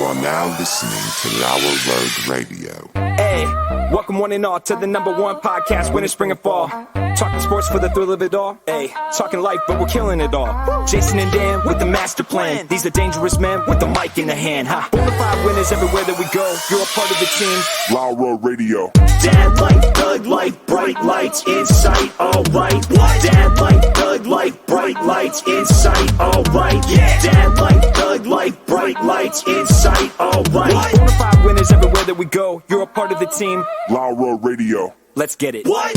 are now listening to Lower Road Radio. Hey, welcome one and all to the #1 podcast, winter, spring, and fall. Talking sports for the thrill of it all. Hey, talking life, but we're killing it all. Jason and Dan with the master plan. These are dangerous men with the mic in the hand. Bonafide winners everywhere that we go. You're a part of the team. Lower Road Radio. Dad light, Doug light, bright lights in sight. All right. What? Dad light, Doug light, bright lights in sight. All right. Yeah. Dad light, Doug light, bright lights in sight. All right. What? Bonafide winners everywhere that we go. You're a part of the team. Lower Road Radio. Let's get it. What?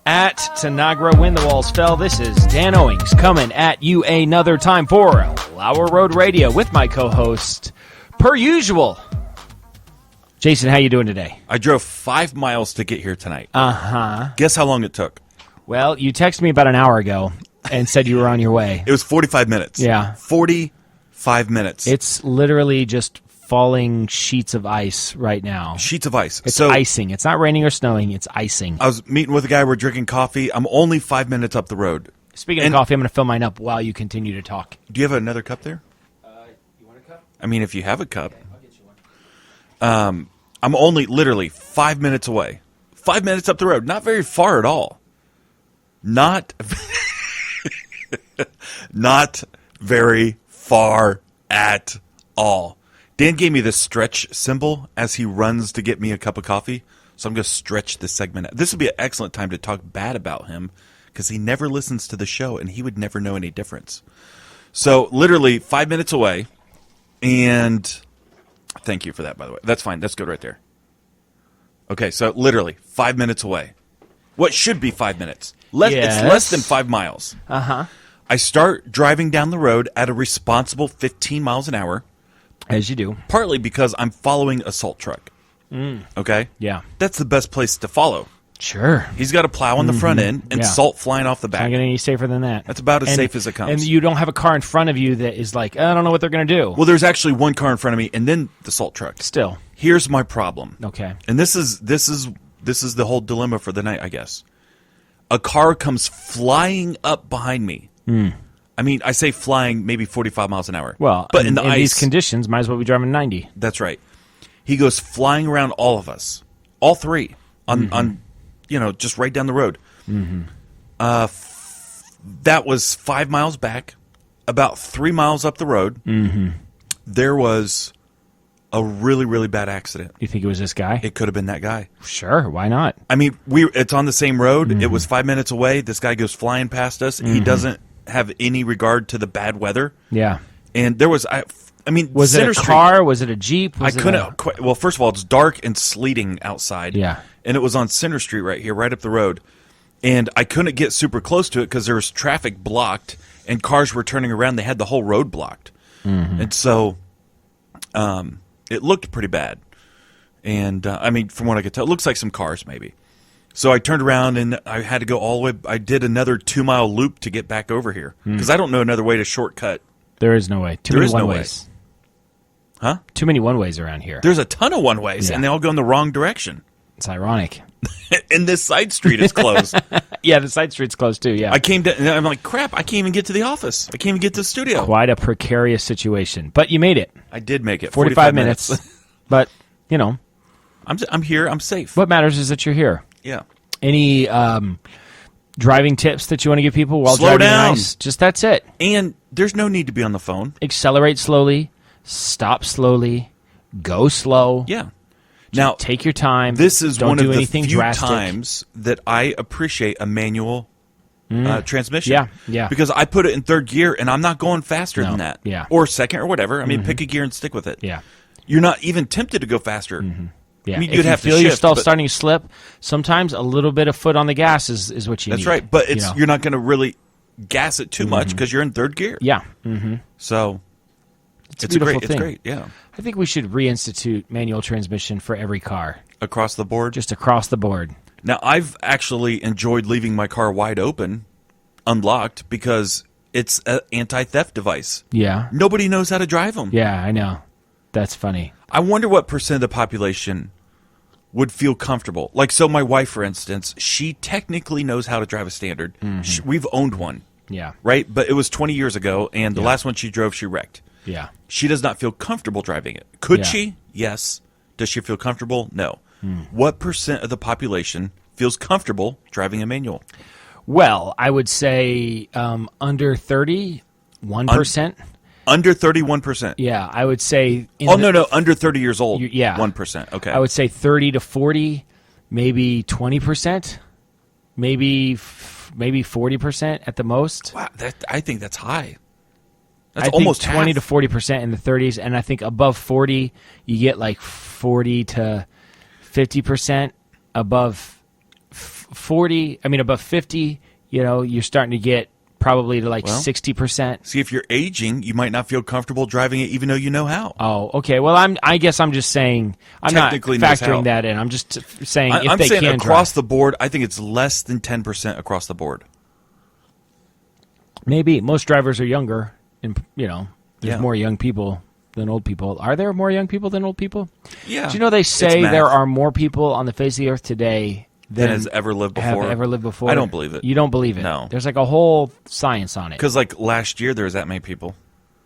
At Tanagra When the Walls Fell, this is Dan Owings coming at you another time for Lower Road Radio with my co-host, per usual, Jason. How you doing today? I drove 5 miles to get here tonight. Uh-huh. Guess how long it took? Well, you texted me about an hour ago and said you were on your way. It was 45 minutes. Yeah. 45 minutes. It's literally just falling sheets of ice right now. Sheets of ice. It's icing. It's not raining or snowing. It's icing. I was meeting with a guy. We're drinking coffee. I'm only 5 minutes up the road. Speaking of coffee, I'm going to fill mine up while you continue to talk. Do you have another cup there? You want a cup? I mean, if you have a cup. Okay, I'll get you one. I'm only literally 5 minutes away. 5 minutes up the road. Not very far at all. Not very far at all. Dan gave me this stretch symbol as he runs to get me a cup of coffee. So I'm going to stretch this segment. This would be an excellent time to talk bad about him because he never listens to the show and he would never know any difference. So literally 5 minutes away. And thank you for that, by the way. That's fine. That's good right there. Okay, so literally 5 minutes away. What should be 5 minutes? It's less than 5 miles. Uh-huh. I start driving down the road at a responsible 15 miles an hour. As you do. Partly because I'm following a salt truck. Okay? Yeah. That's the best place to follow. Sure. He's got a plow on the front end and salt flying off the back. Not getting any safer than that. That's about as safe as it comes. And you don't have a car in front of you that is like, I don't know what they're going to do. Well, there's actually one car in front of me and then the salt truck. Still. Here's my problem. Okay. And this is the whole dilemma for the night, I guess. A car comes flying up behind me. I mean, I say flying maybe 45 miles an hour. Well, but in these conditions, might as well be driving 90. That's right. He goes flying around all of us, all three, on just right down the road. That was 5 miles back. About 3 miles up the road, there was a really, really bad accident. You think it was this guy? It could have been that guy. Sure, why not? I mean, it's on the same road. It was 5 minutes away. This guy goes flying past us. He doesn't have any regard to the bad weather. Yeah. And there was, was Center it a car? Was it a Jeep? I couldn't quite. Well, first of all, it's dark and sleeting outside. Yeah. And it was on Center Street right here, right up the road. And I couldn't get super close to it because there was traffic blocked and cars were turning around. They had the whole road blocked. And so it looked pretty bad. And, from what I could tell, it looks like some cars maybe. So I turned around and I had to go all the way. I did another 2 mile loop to get back over here because I don't know another way to shortcut. There is no way. Too many one-ways. Huh? Too many one-ways around here. There's a ton of one-ways, and they all go in the wrong direction. It's ironic. And this side street is closed. Yeah, the side street's closed too, yeah. I came down, and I'm like, crap, I can't even get to the office. I can't even get to the studio. Quite a precarious situation. But you made it. I did make it. 45 minutes. But, I'm here. I'm safe. What matters is that you're here. Yeah. Any driving tips that you want to give people while Slow driving down. nice? Just that's it. And there's no need to be on the phone. Accelerate slowly. Stop slowly. Go slow. Yeah. Now, take your time. This is Don't one do of the anything few drastic. times that I appreciate a manual transmission. Yeah, yeah. Because I put it in third gear, and I'm not going faster than that. Yeah. Or second or whatever. I mean, pick a gear and stick with it. Yeah. You're not even tempted to go faster. Yeah. I mean, if you'd you have to feel shift, yourself but- starting to slip, sometimes a little bit of foot on the gas is what you need. That's right. But you're not going to really gas it too much because you're in third gear. Yeah. So It's a beautiful thing. It's great, yeah. I think we should reinstitute manual transmission for every car. Across the board? Just across the board. Now, I've actually enjoyed leaving my car wide open, unlocked, because it's an anti-theft device. Yeah. Nobody knows how to drive them. Yeah, I know. That's funny. I wonder what percent of the population would feel comfortable. Like, so my wife, for instance, she technically knows how to drive a standard. We've owned one. Yeah. Right? But it was 20 years ago, and the last one she drove, she wrecked. Yeah. She does not feel comfortable driving it. Could Yeah. she? Yes. Does she feel comfortable? No. What percent of the population feels comfortable driving a manual? Well, I would say under 31%. Under 31%. Yeah, I would say. No, under 30 years old. Yeah, 1%. Okay. I would say 30 to 40, maybe 20%, maybe 40% at the most. Wow, I think that's high. I That's think almost 20 half. to 40% in the 30s, and I think above 40, you get like 40 to 50%. Above 40, I mean above 50, you're starting to get probably to like 60%. See, if you're aging, you might not feel comfortable driving it, even though you know how. Oh, okay. Well, I guess I'm just saying I'm not Technically knows how. factoring that in. I'm just saying if I'm they saying can across drive. the board, I think it's less than 10% across the board. Maybe most drivers are younger, and there's Yeah. more young people than old people. Are there more young people than old people? Yeah. Do you know they say math. there are more people on the face of the earth today Than has ever lived before. have ever lived before? I don't believe it. You don't believe it? No. There's like a whole science on it. Because like last year there was that many people,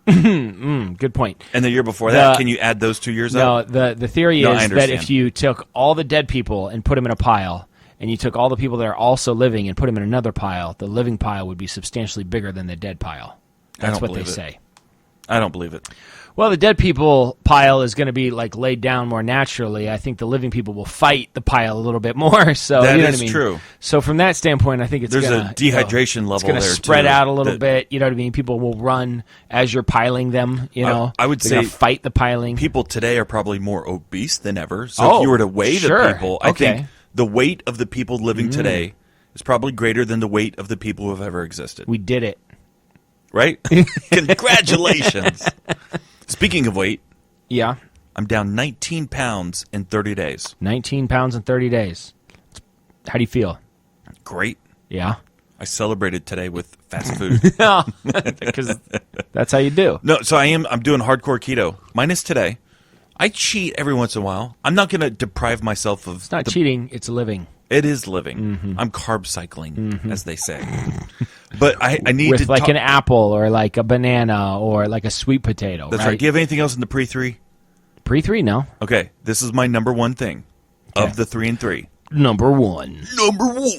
Good point. and the year before that, The- can you add those 2 years No, up? the theory No, I is that understand. if you took all the dead people and put them in a pile, and you took all the people that are also living and put them in another pile, the living pile would be substantially bigger than the dead pile. That's don't what they believe it. say. I don't believe it. Well, the dead people pile is going to be like laid down more naturally. I think the living people will fight the pile a little bit more. So That you know is what I mean? true. So from that standpoint, I think it's There's gonna, a dehydration level It's going to there, spread too, out a little that- bit. You know what I mean? People will run as you're piling them. I would They're gonna say fight the piling. People today are probably more obese than ever. So Oh, if you were to weigh sure. the people, I Okay. think the weight of the people living today is probably greater than the weight of the people who have ever existed. We did it. Right? Congratulations. Speaking of weight, Yeah. I'm down 19 pounds in 30 days. 19 pounds in 30 days. How do you feel? Great. Yeah. I celebrated today with fast food. Because that's how you do. No, so I'm doing hardcore keto. Minus today. I cheat every once in a while. I'm not going to deprive myself of It's not cheating, it's living. It is living. I'm carb cycling, as they say. But I need With to like talk- an apple or like a banana or like a sweet potato. That's right. Do you have anything else in the pre-3? Pre-3, no. Okay, this is my number one thing Okay. of the 3 and 3. Number 1. Number 1,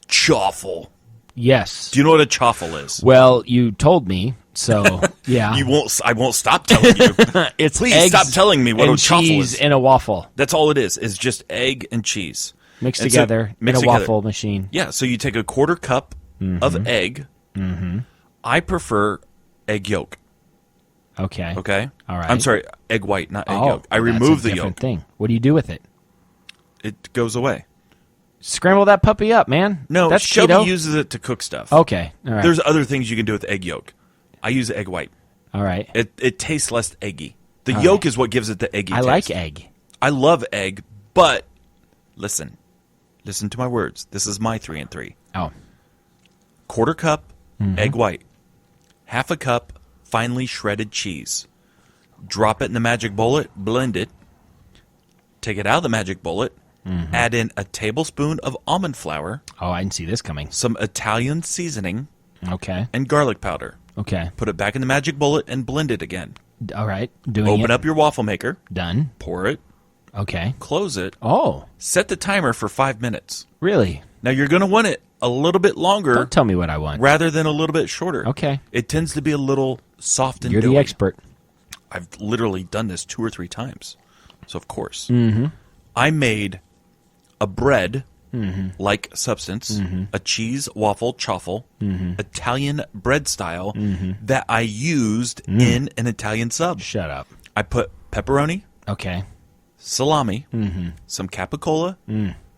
chaffle. Yes. Do you know what a chaffle is? Well, you told me, so yeah. I won't stop telling you. It's Please eggs stop telling me what and a chaffle cheese is. in a waffle That's all it is just egg and cheese. mixed And so- together mixed in a together. waffle machine. Yeah, so you take a quarter cup of egg. I prefer egg yolk. Okay. Okay? All right. I'm sorry, egg white, not egg Oh, yolk. I that's remove a the different yolk. thing. What do you do with it? It goes away. Scramble that puppy up, man. No, that's Shelby keto. uses it to cook stuff. Okay. All right. There's other things you can do with egg yolk. I use egg white. All right. It tastes less eggy. The yolk is what gives it the eggy I taste. like egg. I love egg, but listen to my words. This is my 3 and 3. Oh. Quarter cup egg white, half a cup finely shredded cheese. Drop it in the magic bullet, blend it. Take it out of the magic bullet. Add in a tablespoon of almond flour, Oh, I didn't see this coming. some Italian seasoning, Okay. and garlic powder. Okay. Put it back in the magic bullet and blend it again. All right. Doing Open it. up your waffle maker, Done. pour it, Okay. close it, Oh, set the timer for 5 minutes. really? Now you're going to want it a little bit longer Don't tell me what I want. rather than a little bit shorter. Okay. It tends to be a little soft and You're doughy. the expert. I've literally done this 2 or 3 times. So of course. Mm-hmm. I made a bread like substance, a cheese waffle chaffle, Italian bread style that I used in an Italian sub. Shut up. I put pepperoni, Okay. salami, some capicola,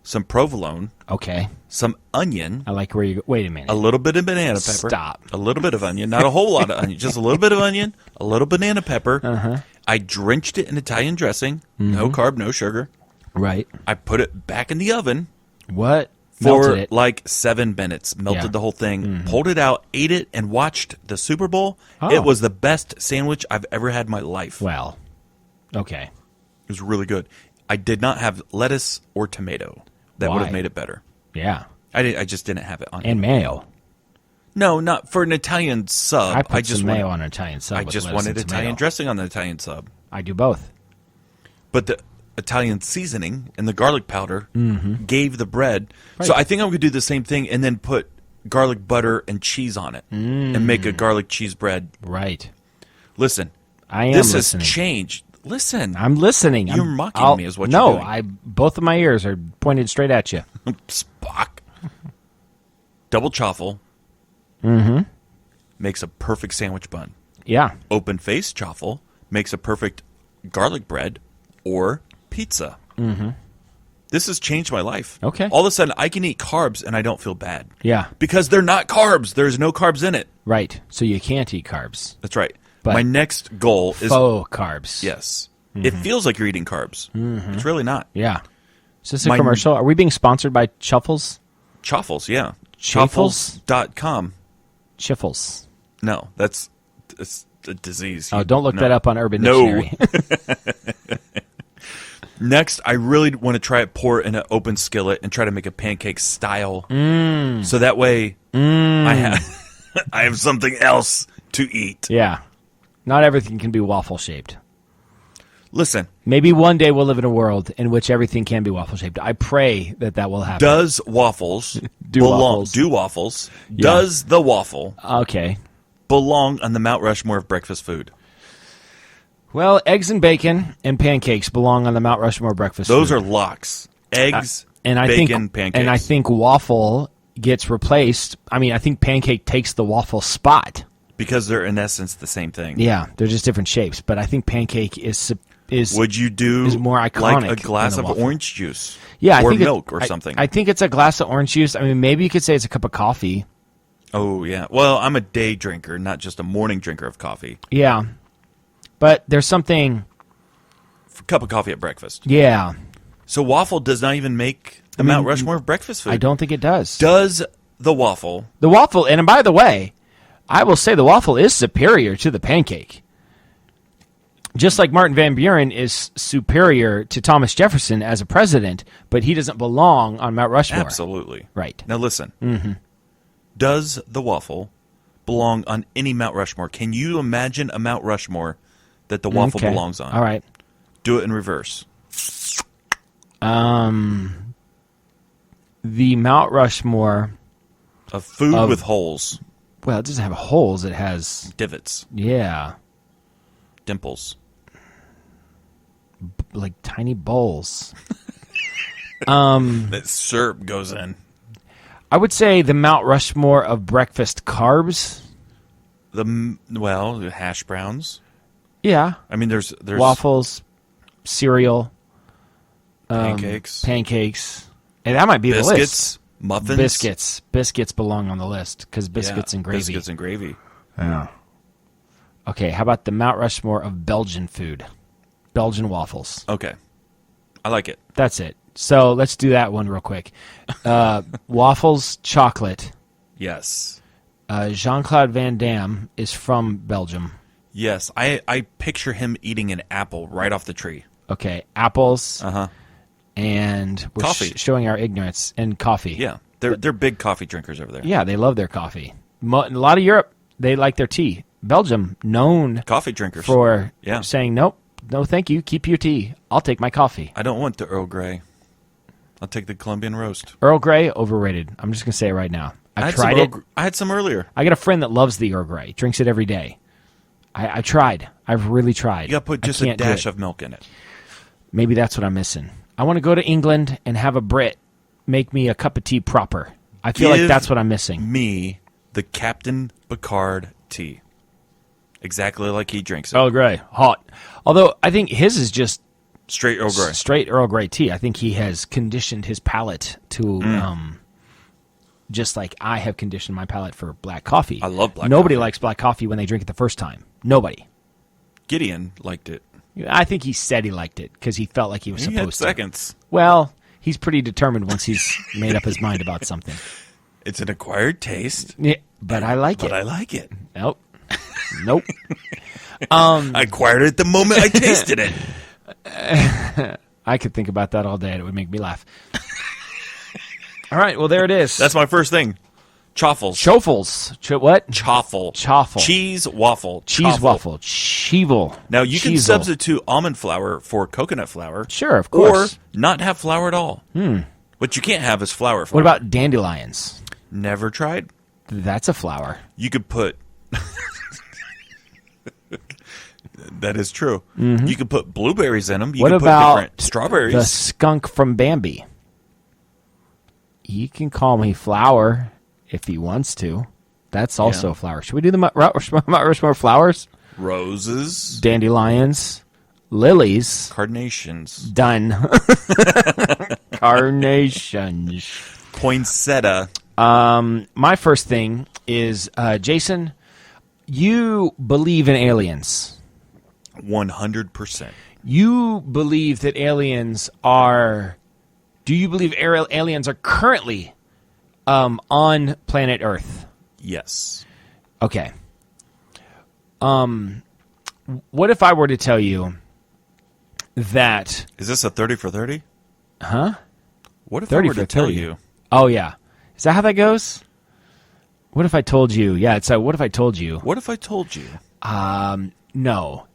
some provolone, Okay. some onion, I like where you go. Wait a minute. a little bit of banana pepper. Stop. A little bit of onion, not a whole lot of onion, just a little bit of onion, a little banana pepper. I drenched it in Italian dressing, no carb, no sugar. Right. I put it back in the oven What? for Melted it. like 7 minutes. Melted Yeah. the whole thing, pulled it out, ate it, and watched the Super Bowl. Oh. It was the best sandwich I've ever had in my life. Well. Okay. It was really good. I did not have lettuce or tomato. That would Why? have made it better. Yeah. I just didn't have it on. And mayo. No, not for an Italian sub. I put just some mayo wanted, on an Italian sub. I with just lettuce wanted and Italian tomato. dressing on the Italian sub. I do both. But the Italian seasoning and the garlic powder gave the bread. Right. So I think I'm going to do the same thing and then put garlic butter and cheese on it and make a garlic cheese bread. Right. Listen, I am this listening. has changed. Listen. I'm listening. You're mocking me is what you're doing. No, both of my ears are pointed straight at you. Spock. Double chaffle makes a perfect sandwich bun. Yeah. Open face chaffle makes a perfect garlic bread or pizza. This has changed my life. Okay. All of a sudden, I can eat carbs and I don't feel bad. Yeah. Because they're not carbs. There's no carbs in it. Right. So you can't eat carbs. That's right. But my next goal is... Faux carbs. Yes. It feels like you're eating carbs. It's really not. Yeah. Is this a My- commercial? Are we being sponsored by Chuffles? Chaffles, yeah. Chaffles? Chaffles.com. Chiffles. No, it's a disease. Oh, don't look No. that up on Urban No. Dictionary. Next, I really want to try it, pour it in an open skillet, and try to make a pancake style. So that way, I have something else to eat. Yeah. Not everything can be waffle shaped. Listen, Maybe one day we'll live in a world in which everything can be waffle shaped. I pray that will happen. does waffles Do belong? waffles. Do waffles? Yeah. Does the waffle Okay. belong on the Mount Rushmore of breakfast food? Well, eggs and bacon and pancakes belong on the Mount Rushmore breakfast Those food. are locks. Eggs, and I bacon, think, pancakes. And I think waffle gets replaced. I mean, I think pancake takes the waffle spot. because they're in essence the same thing. Yeah, they're just different shapes. But I think pancake is Would you do is more iconic like a glass than of a waffle. orange juice? yeah, I or think milk or something. I think it's a glass of orange juice. I mean, maybe you could say it's a cup of coffee. Oh yeah. Well, I'm a day drinker, not just a morning drinker of coffee. Yeah, but there's something. Cup of coffee at breakfast. Yeah, So waffle does not even make the Mount Rushmore of breakfast food. I don't think it does. Does the waffle? The waffle, and by the way, I will say the waffle is superior to the pancake. Just like Martin Van Buren is superior to Thomas Jefferson as a president, but he doesn't belong on Mount Rushmore. Absolutely. Right. Now listen. Does the waffle belong on any Mount Rushmore? Can you imagine a Mount Rushmore that the waffle Okay. belongs on? All right. Do it in reverse. The Mount Rushmore, Of food Of- with holes, well, it doesn't have holes. It has, divots, yeah, dimples. like tiny bowls. That syrup goes in. I would say the Mount Rushmore of breakfast carbs. The hash browns. Yeah. I mean, there's Waffles, cereal, pancakes, and that might be the list. biscuits, muffins, Biscuits belong on the list because biscuits Yeah, and gravy. Biscuits and gravy. Yeah. Okay, how about the Mount Rushmore of Belgian food? Belgian waffles. Okay, I like it. That's it. So let's do that one real quick. Waffles, chocolate. Yes, Jean-Claude Van Damme is from Belgium. yes. I picture him eating an apple right off the tree. Okay, apples, Uh-huh. and we're Coffee. showing our ignorance, and coffee. Yeah, they're big coffee drinkers over there. Yeah, they love their coffee. In a lot of Europe, they like their tea. Belgium, known Coffee drinkers. for Yeah. saying, nope, no thank you, keep your tea. I'll take my coffee. I don't want the Earl Grey. I'll take the Colombian roast. Earl Grey, overrated. I'm just going to say it right now. I tried it. I had some earlier. I got a friend that loves the Earl Grey, drinks it every day. I tried. I've really tried. You got to put I just a can't do dash it. of milk in it. Maybe that's what I'm missing. I want to go to England and have a Brit make me a cup of tea proper. I feel like Give that's what I'm missing. Me, the Captain Picard tea. Exactly like he drinks it. Earl Grey, hot. Although I think his is just Straight Earl Grey. straight Earl Grey tea. I think he has conditioned his palate to just like I have conditioned my palate for black coffee. I love black Nobody coffee. likes black coffee when they drink it the first time. Nobody. Gideon liked it. I think he said he liked it because he felt like he was He had supposed to. seconds. Well, he's pretty determined once he's made up his mind about something. It's an acquired taste, Yeah, but I like but it. I like it. Nope. Nope. I acquired it the moment I tasted it. I could think about that all day and it would make me laugh. All right, well, there it is. That's my first thing. Chaffles. What? Chaffle. Cheese waffle. Cheese waffle. Cheevel. Now, you can substitute almond flour for coconut flour. Sure, of course. Or not have flour at all. What you can't have is flour. What about dandelions? Never tried. That's a flour. You could put... That is true. You could put blueberries in them. You What could about put different strawberries? the skunk from Bambi? He can call me flour if he wants to. That's also a flower. Should we do the Mount Rushmore flowers? Roses. Dandelions. Lilies. Carnations. Done. Carnations. Poinsettia. My first thing is, Jason, you believe in aliens. 100%. You believe that aliens are... Do you believe aliens are currently on planet Earth? Yes. Okay. What if I were to tell you that... Is this a 30 for 30? Huh? What if 30 I were for to tell 30. you? Oh, yeah. Is that how that goes? What if I told you? Yeah, it's what if I told you? What if I told you? No.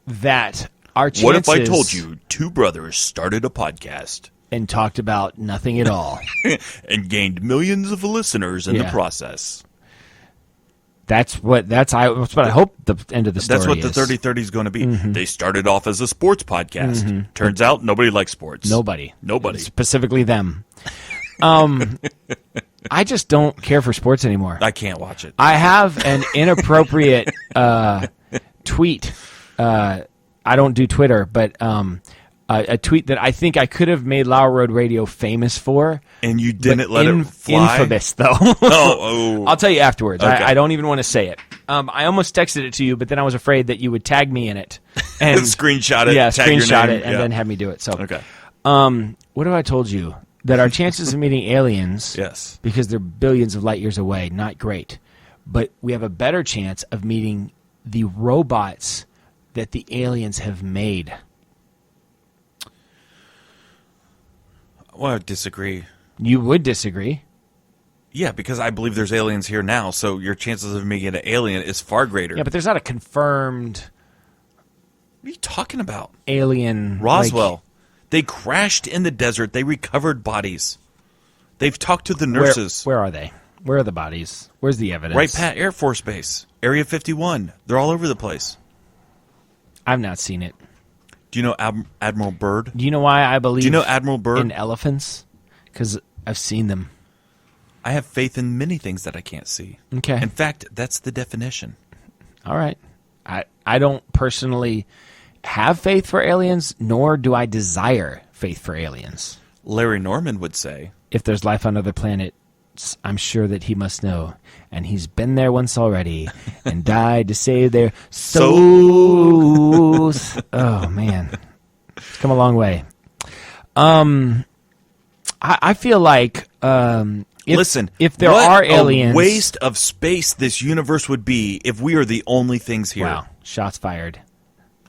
That our chances... What if I told you two brothers started a podcast? And talked about nothing at all. And gained millions of listeners in the process. That's what I hope the end of the story is. That's what the 30-30 is going to be. They started off as a sports podcast. Turns out nobody likes sports. Nobody. Specifically them. I just don't care for sports anymore. I can't watch it. I have an inappropriate tweet. I don't do Twitter, but a tweet that I think I could have made Lower Road Radio famous for. And you didn't let it fly? Infamous, though. Oh. I'll tell you afterwards. Okay. I don't even want to say it. I almost texted it to you, but then I was afraid that you would tag me in it. And screenshot it. Yeah, tag your screenshot name. it, and then have me do it. So, okay. What have I told you? That our chances of meeting aliens, yes, because they're billions of light years away, not great. But we have a better chance of meeting the robots that the aliens have made. Well, I disagree. You would disagree? Yeah, because I believe there's aliens here now, so your chances of meeting an alien is far greater. Yeah, but there's not a confirmed... What are you talking about? Alien... Roswell. They crashed in the desert. They recovered bodies. They've talked to the nurses. Where are they? Where are the bodies? Where's the evidence? Wright-Patt Air Force Base. Area 51. They're all over the place. I've not seen it. Do you know Admiral Byrd? Do you know why I believe... Do you know Admiral Byrd? In elephants? Because I've seen them. I have faith in many things that I can't see. Okay. In fact, that's the definition. All right. I don't personally have faith for aliens, nor do I desire faith for aliens. Larry Norman would say, if there's life on other planets, I'm sure that he must know. And he's been there once already and died to save their souls. Oh, man. It's come a long way. I feel like... Listen, if there are aliens... What a waste of space this universe would be if we are the only things here. Wow, shots fired.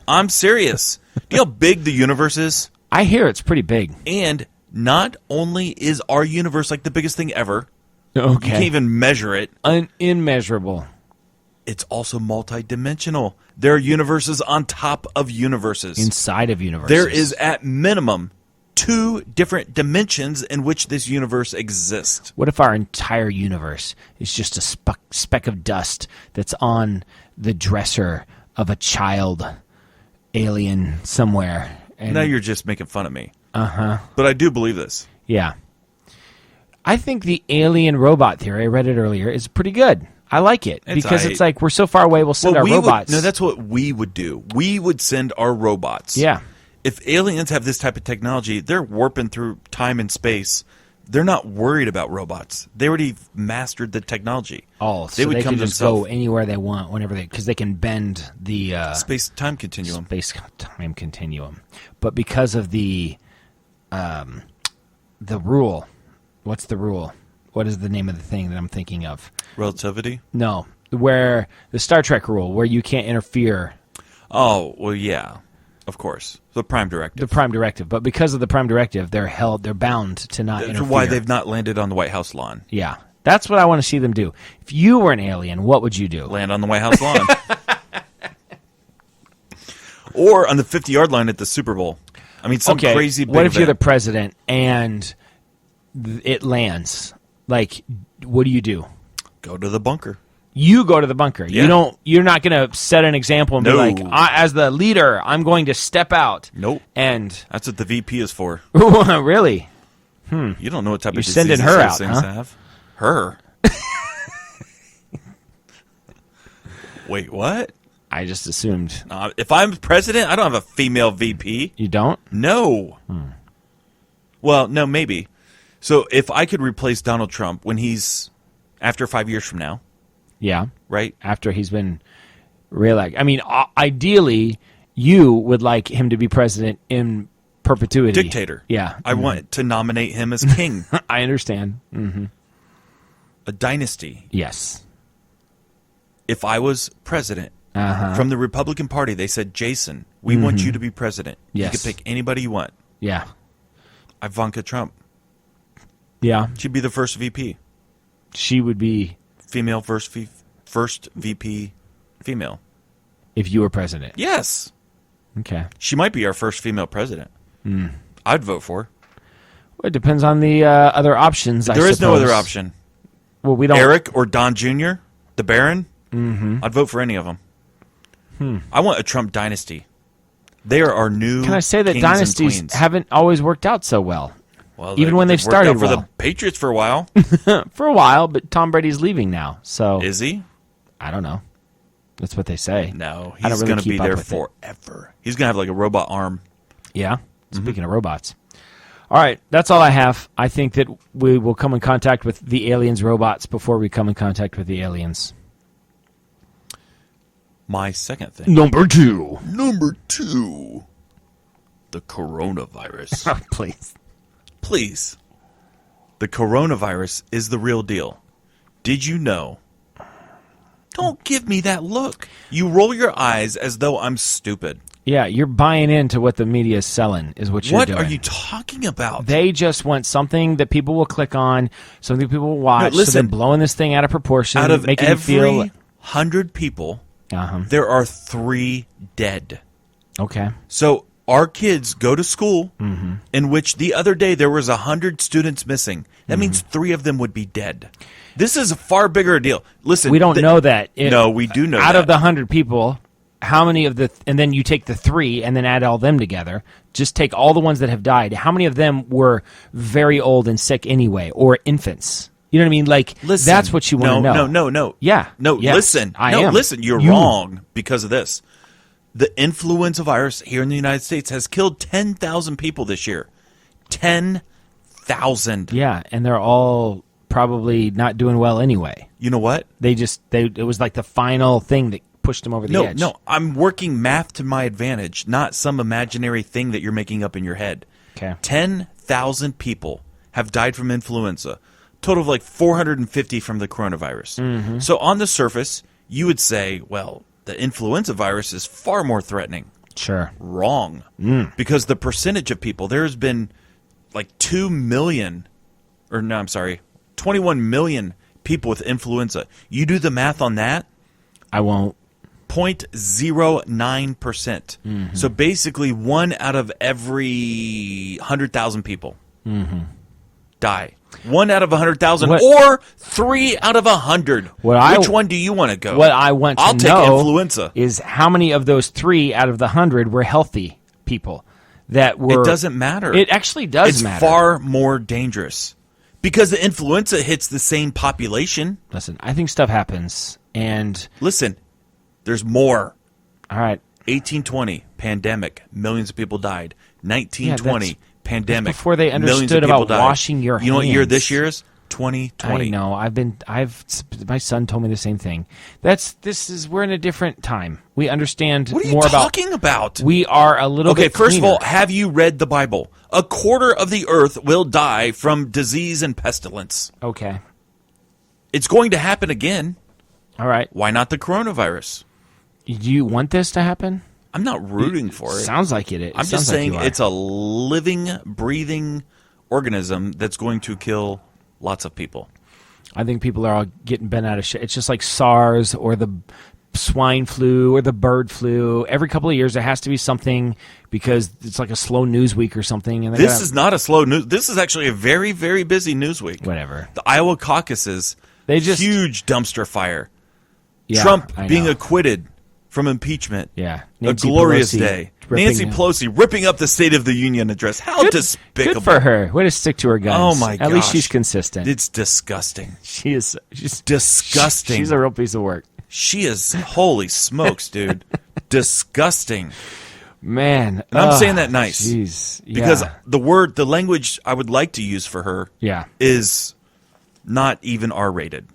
I'm serious. Do you know how big the universe is? I hear it's pretty big. And not only is our universe like the biggest thing ever, okay, you can't even measure it. Immeasurable. It's also multidimensional. There are universes on top of universes. Inside of universes. There is at minimum 2 different dimensions in which this universe exists. What if our entire universe is just a speck of dust that's on the dresser of a child alien somewhere? And now you're just making fun of me. Uh-huh. But I do believe this. Yeah. I think the alien robot theory, I read it earlier, is pretty good. I like it. It's like we're so far away, we'll send our robots. No, that's what we would do. We would send our robots. Yeah. If aliens have this type of technology, they're warping through time and space. They're not worried about robots. They already mastered the technology. Oh, so they can just go anywhere they want, whenever because they can bend the space-time continuum. Space-time continuum. But because of the rule, what's the rule? What is the name of the thing that I'm thinking of? Relativity? No, where the Star Trek rule, where you can't interfere. Oh, well, yeah. Of course. The Prime Directive. The Prime Directive. But because of the Prime Directive, they're bound to not interfere. That's why they've not landed on the White House lawn. Yeah. That's what I want to see them do. If you were an alien, what would you do? Land on the White House lawn. Or on the 50-yard line at the Super Bowl. I mean, some crazy big what if you're the event. president and it lands? Like, what do you do? Go to the bunker. You go to the bunker. Yeah. You're not going to set an example and No. be like, as the leader, I'm going to step out. Nope. And That's what the VP is for. really? You don't know what type You're of sending diseases her those out, things huh? have. Her? Wait, what? I just assumed. If I'm president, I don't have a female VP. You don't? No. Well, no, maybe. So if I could replace Donald Trump when he's after 5 years from now, Yeah. right? After he's been reelected. I mean, ideally, you would like him to be president in perpetuity. Dictator. Yeah. I want to nominate him as king. I understand. Mm-hmm. A dynasty. Yes. If I was president from the Republican Party, they said, Jason, we want you to be president. Yes. You can pick anybody you want. Yeah. Ivanka Trump. Yeah. She'd be the first VP. She would be, Female first VP female. if you were president. Yes. Okay. She might be our first female president. I'd vote for her. Well, it depends on the other options, There is no other option. Well, we don't. Eric or Don Jr., the Baron, I'd vote for any of them. I want a Trump dynasty. They are our new Can I say that kings and dynasties queens. haven't always worked out so well? Well, even when they've worked out started for well. the Patriots for a while. For a while, but Tom Brady's leaving now. So Is he? I don't know. That's what they say. No, I don't he's really going to keep be up there with it. forever. He's going to have like a robot arm. Yeah. Speaking of robots. All right, that's all I have. I think that we will come in contact with the aliens' robots before we come in contact with the aliens. My second thing. Number 2. Number 2. The coronavirus. Please. Please. The coronavirus is the real deal. Did you know? Don't give me that look. You roll your eyes as though I'm stupid. Yeah, you're buying into what the media is selling, is what you're What doing. are you talking about? They just want something that people will click on, something people will watch. No, listen, so they're blowing this thing out of proportion, Out of making every you feel. 100 people, Uh-huh. there are 3 dead. Okay. So our kids go to school in which the other day there was 100 students missing. That means 3 of them would be dead. This is a far bigger deal. Listen, We don't know that. No, we do know out that. of the 100 people, how many of the, and then you take the 3 and then add all them together. Just take all the ones that have died. How many of them were very old and sick anyway, or infants? You know what I mean? Like, Listen, that's what you want to know. No. Yeah. No, Yes, listen. I no, am. listen. You're You- wrong because of this. The influenza virus here in the United States has killed 10,000 people this year. 10,000. Yeah, and they're all probably not doing well anyway. You know what? It was like the final thing that pushed them over the edge. No, I'm working math to my advantage, not some imaginary thing that you're making up in your head. Okay. 10,000 people have died from influenza. Total of like 450 from the coronavirus. So on the surface, you would say, well, the influenza virus is far more threatening. Sure. Wrong. Because the percentage of people, there's been like 21 million people with influenza. You do the math on that, I won't. 0.09%. So basically 1 out of every 100,000 people die. 1 out of 100,000 What- or 3 out of 100. Which one do you want to go? What I want to I'll take know influenza. is how many of those 3 out of the 100 were healthy people that were. It doesn't matter. It actually does It's matter. far more dangerous because the influenza hits the same population. Listen, I think stuff happens, and Listen, there's more. all right, 1820, pandemic, millions of people died. 1920, Yeah, pandemic, that's before they millions of understood people about died. washing your You know what year hands. this year is? 2020. I know. My son told me the same thing. We're in a different time. We understand What are you more talking about? We are a little Okay, bit first of cleaner. all, have you read the Bible? A quarter of the earth will die from disease and pestilence. Okay. It's going to happen again. All right. Why not the coronavirus? Do you want this to happen? I'm not rooting for it. Sounds like it. I'm just saying it's a living, breathing organism that's going to kill lots of people. I think people are all getting bent out of shape. It's just like SARS or the swine flu or the bird flu. Every couple of years there has to be something because it's like a slow news week or something. And this is not a slow news. This is actually a very, very busy news week. Whatever. The Iowa caucuses, huge dumpster fire. Yeah, Trump being acquitted from impeachment. Yeah. A glorious day. Nancy Pelosi ripping up the State of the Union address. How despicable. Good for her. Way to stick to her guns. Oh, my gosh. At least she's consistent. It's disgusting. She's disgusting. She's a real piece of work. She is, holy smokes, dude. Disgusting. Man. And I'm saying that nice. Jeez. Yeah. Because the language I would like to use for her is not even R-rated.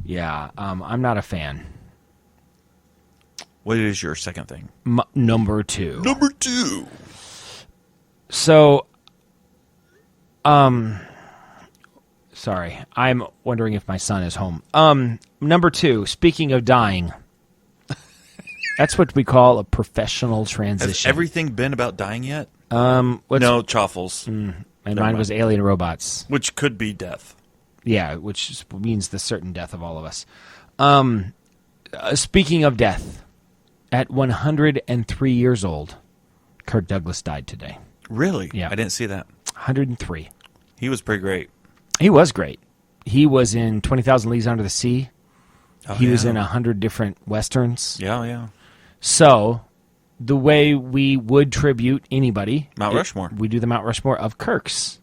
Yeah. I'm not a fan. What is your second thing? Number 2. Number 2. So, sorry. I'm wondering if my son is home. Number 2, speaking of dying, that's what we call a professional transition. Has everything been about dying yet? No, Chaffles. And mine was alien robots. Which could be death. Yeah, which means the certain death of all of us. Speaking of death, at 103 years old, Kirk Douglas died today. Really? Yeah. I didn't see that. 103. He was pretty great. He was great. He was in 20,000 Leagues Under the Sea. He was in 100 different Westerns. Yeah. So, the way we would tribute anybody... Mount Rushmore. We do the Mount Rushmore of Kirks.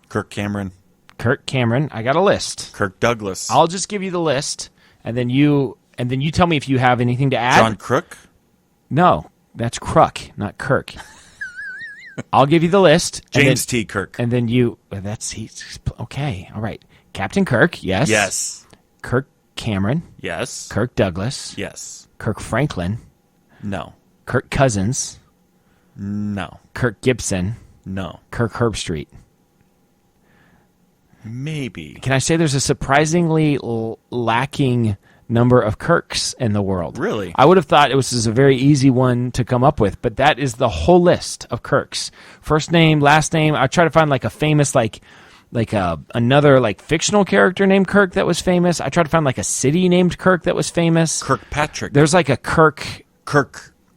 Kirk Cameron. I got a list. Kirk Douglas. I'll just give you the list, and then you tell me if you have anything to add. John Crook? No, that's Kruk, not Kirk. I'll give you the list. James T. Kirk. And then he's okay. All right. Captain Kirk, yes. Yes. Kirk Cameron. Yes. Kirk Douglas. Yes. Kirk Franklin. No. Kirk Cousins. No. Kirk Gibson. No. Kirk Herbstreit. Maybe. Can I say there's a surprisingly lacking number of Kirks in the world? Really? I would have thought it was a very easy one to come up with, but that is the whole list of Kirks. First name, last name. I try to find like a famous another fictional character named Kirk that was famous. I tried to find like a city named Kirk that was famous. Kirkpatrick. There's like a Kirk.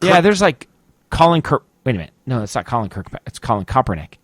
Yeah, there's like Colin Kirk. Wait a minute. No, it's not Colin Kirk. It's Colin Kaepernick.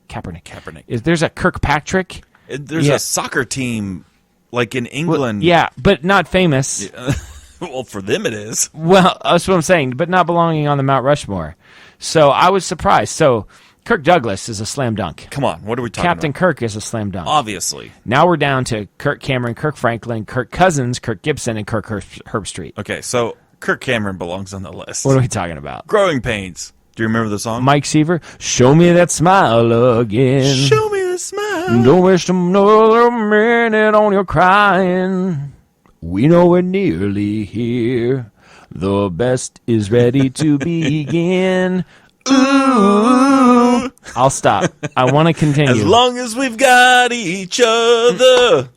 There's a Kirkpatrick. There's a soccer team like in England. Well, yeah, but not famous. Yeah. Well, for them it is. Well, that's what I'm saying, but not belonging on the Mount Rushmore. So I was surprised. So Kirk Douglas is a slam dunk. Come on, what are we talking about? Captain Kirk is a slam dunk. Obviously. Now we're down to Kirk Cameron, Kirk Franklin, Kirk Cousins, Kirk Gibson, and Kirk Herbstreit. Okay, so Kirk Cameron belongs on the list. What are we talking about? Growing Pains. Do you remember the song? Mike Seaver, show me that smile again. Show me the smile. Don't waste another minute on your crying. We know we're nearly here. The best is ready to begin. Ooh. I'll stop. I want to continue. As long as we've got each other.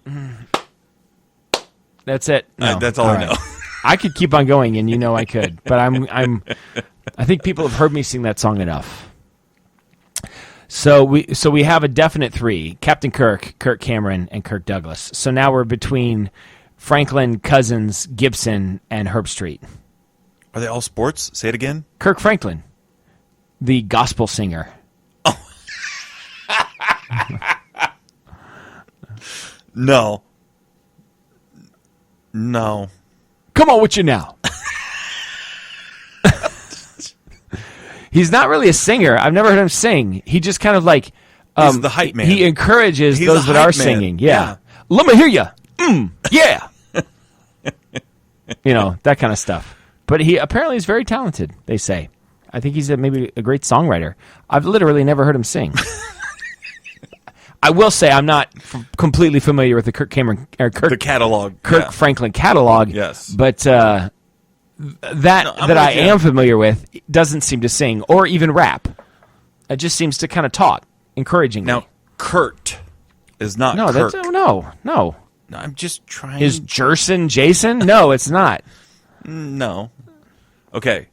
That's it. No. That's all I know. I could keep on going, and you know I could, but I think people have heard me sing that song enough. So we have a definite 3: Captain Kirk, Kirk Cameron, and Kirk Douglas. So now we're between Franklin, Cousins, Gibson, and Herbstreit. Are they all sports? Say it again. Kirk Franklin, the gospel singer. Oh. No. Come on with you now. He's not really a singer. I've never heard him sing. He just kind of like... he's the hype man. He encourages those that are singing. Yeah. Let me hear you. Yeah. That kind of stuff. But he apparently is very talented, they say. I think he's maybe a great songwriter. I've literally never heard him sing. I will say I'm not completely familiar with the Kirk Cameron... the catalog. Kirk Franklin catalog. Yes. But... that I am familiar with doesn't seem to sing or even rap. It just seems to kind of talk encouragingly. Now, Kurt is not Kirk. No. I'm just trying. Is Jerson Jason? No, it's not. No. Okay.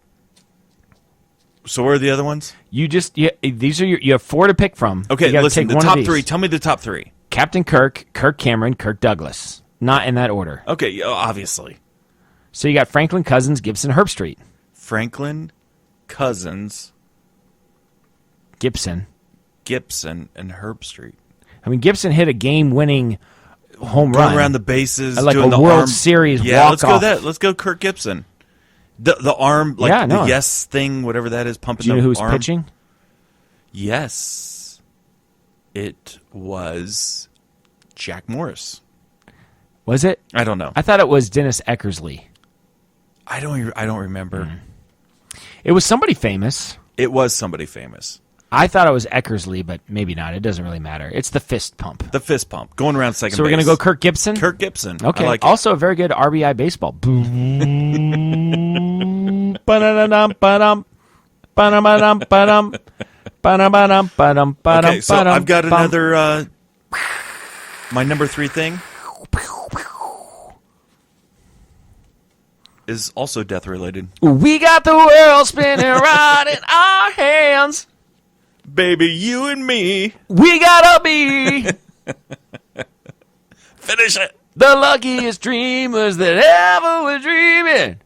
So where are the other ones? These are you have 4 to pick from. Okay, listen, the one top 3. Tell me the top 3. Captain Kirk, Kirk Cameron, Kirk Douglas. Not in that order. Okay, obviously. So you got Franklin, Cousins, Gibson, Herbstreit. Franklin, Cousins, Gibson, and Herbstreit. I mean, Gibson hit a game-winning home Going run. around the bases, Like doing a the World arm. Series Yeah, let's go walk-off. that. Let's go Kirk Gibson. The arm, like Yeah, no. the yes thing, whatever that is, pumping Do you know the who was arm. pitching? Yes, it was Jack Morris. Was it? I don't know. I thought it was Dennis Eckersley. I don't remember. It was somebody famous. It was somebody famous. I thought it was Eckersley, but maybe not. It doesn't really matter. It's the fist pump. The fist pump going around second. So we're going to go Kirk Gibson? Kirk Gibson. Okay. I like it. Also a very good RBI baseball. Boom. Ba-da-da-dum, ba-dum. Ba-da-ba-dum, ba-dum. Ba-da-ba-dum, ba-dum, ba-dum, Okay, so ba-dum, I've got bum. another. My number 3 thing is also death related. We got the world spinning right in our hands. Baby, you and me. We gotta be Finish it. the luckiest dreamers that ever were dreaming.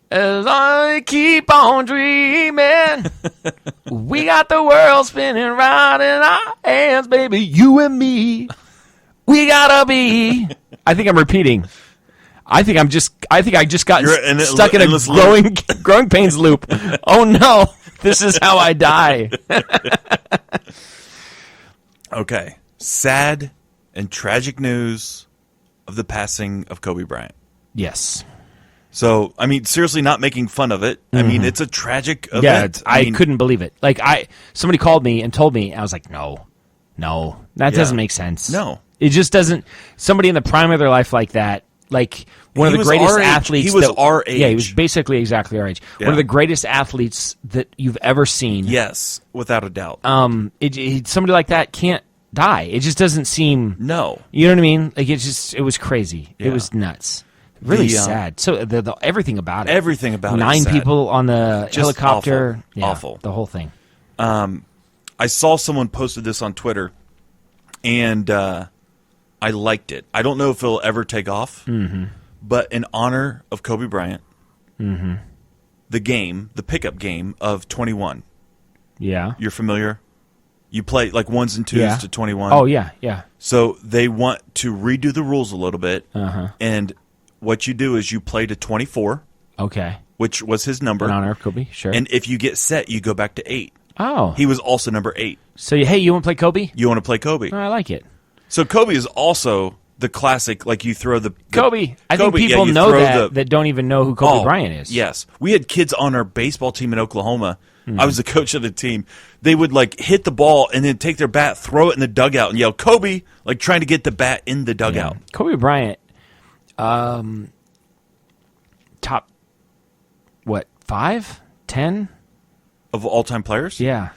As long as we keep on dreaming. We got the world spinning right in our hands, baby, you and me. We gotta be. I think I'm repeating. I think I just got You're in stuck in a endless loop. growing pains loop. Oh no, this is how I die. Okay. Sad and tragic news of the passing of Kobe Bryant. Yes. So, I mean, seriously, not making fun of it. I mean, it's a tragic Mm-hmm. Yeah, event. I mean, couldn't believe it. Like somebody called me and told me, I was like, no, that Yeah. doesn't make sense. No. It just doesn't. Somebody in the prime of their life like that, like one He of the was greatest our age. athletes. He was that- our Yeah, he age. was basically exactly our age. Yeah. One of the greatest athletes that you've ever seen. Yes, without a doubt. Somebody like that can't die. It just doesn't seem. No. You know what I mean? Like it was crazy. It Yeah. was nuts. Really The, sad. So the everything about it. Everything about it is 9 sad. people on the Just helicopter. awful. Yeah, Awful. The whole thing. I saw someone posted this on Twitter, and I liked it. I don't know if it'll ever take off, but in honor of Kobe Bryant, the pickup game of 21. Yeah. You're familiar? You play like 1s and 2s Yeah. to 21. Oh yeah, yeah. So they want to redo the rules a little bit, Uh-huh. and what you do is you play to 24, Okay. which was his number, In honor of Kobe, sure. and if you get set, you go back to 8. oh, He was also number 8. so hey, you want to play Kobe? You want to play Kobe. Oh, I like it. So Kobe is also the classic, like you throw the Kobe. I think Kobe, yeah, people you know throw that the- don't even know who Kobe Oh, Bryant is. Yes. We had kids on our baseball team in Oklahoma. Hmm. I was the coach of the team. They would like hit the ball and then take their bat, throw it in the dugout, and yell Kobe, like trying to get the bat in the dugout. Kobe Bryant, top, what, 5, 10? Of all time players? Yeah,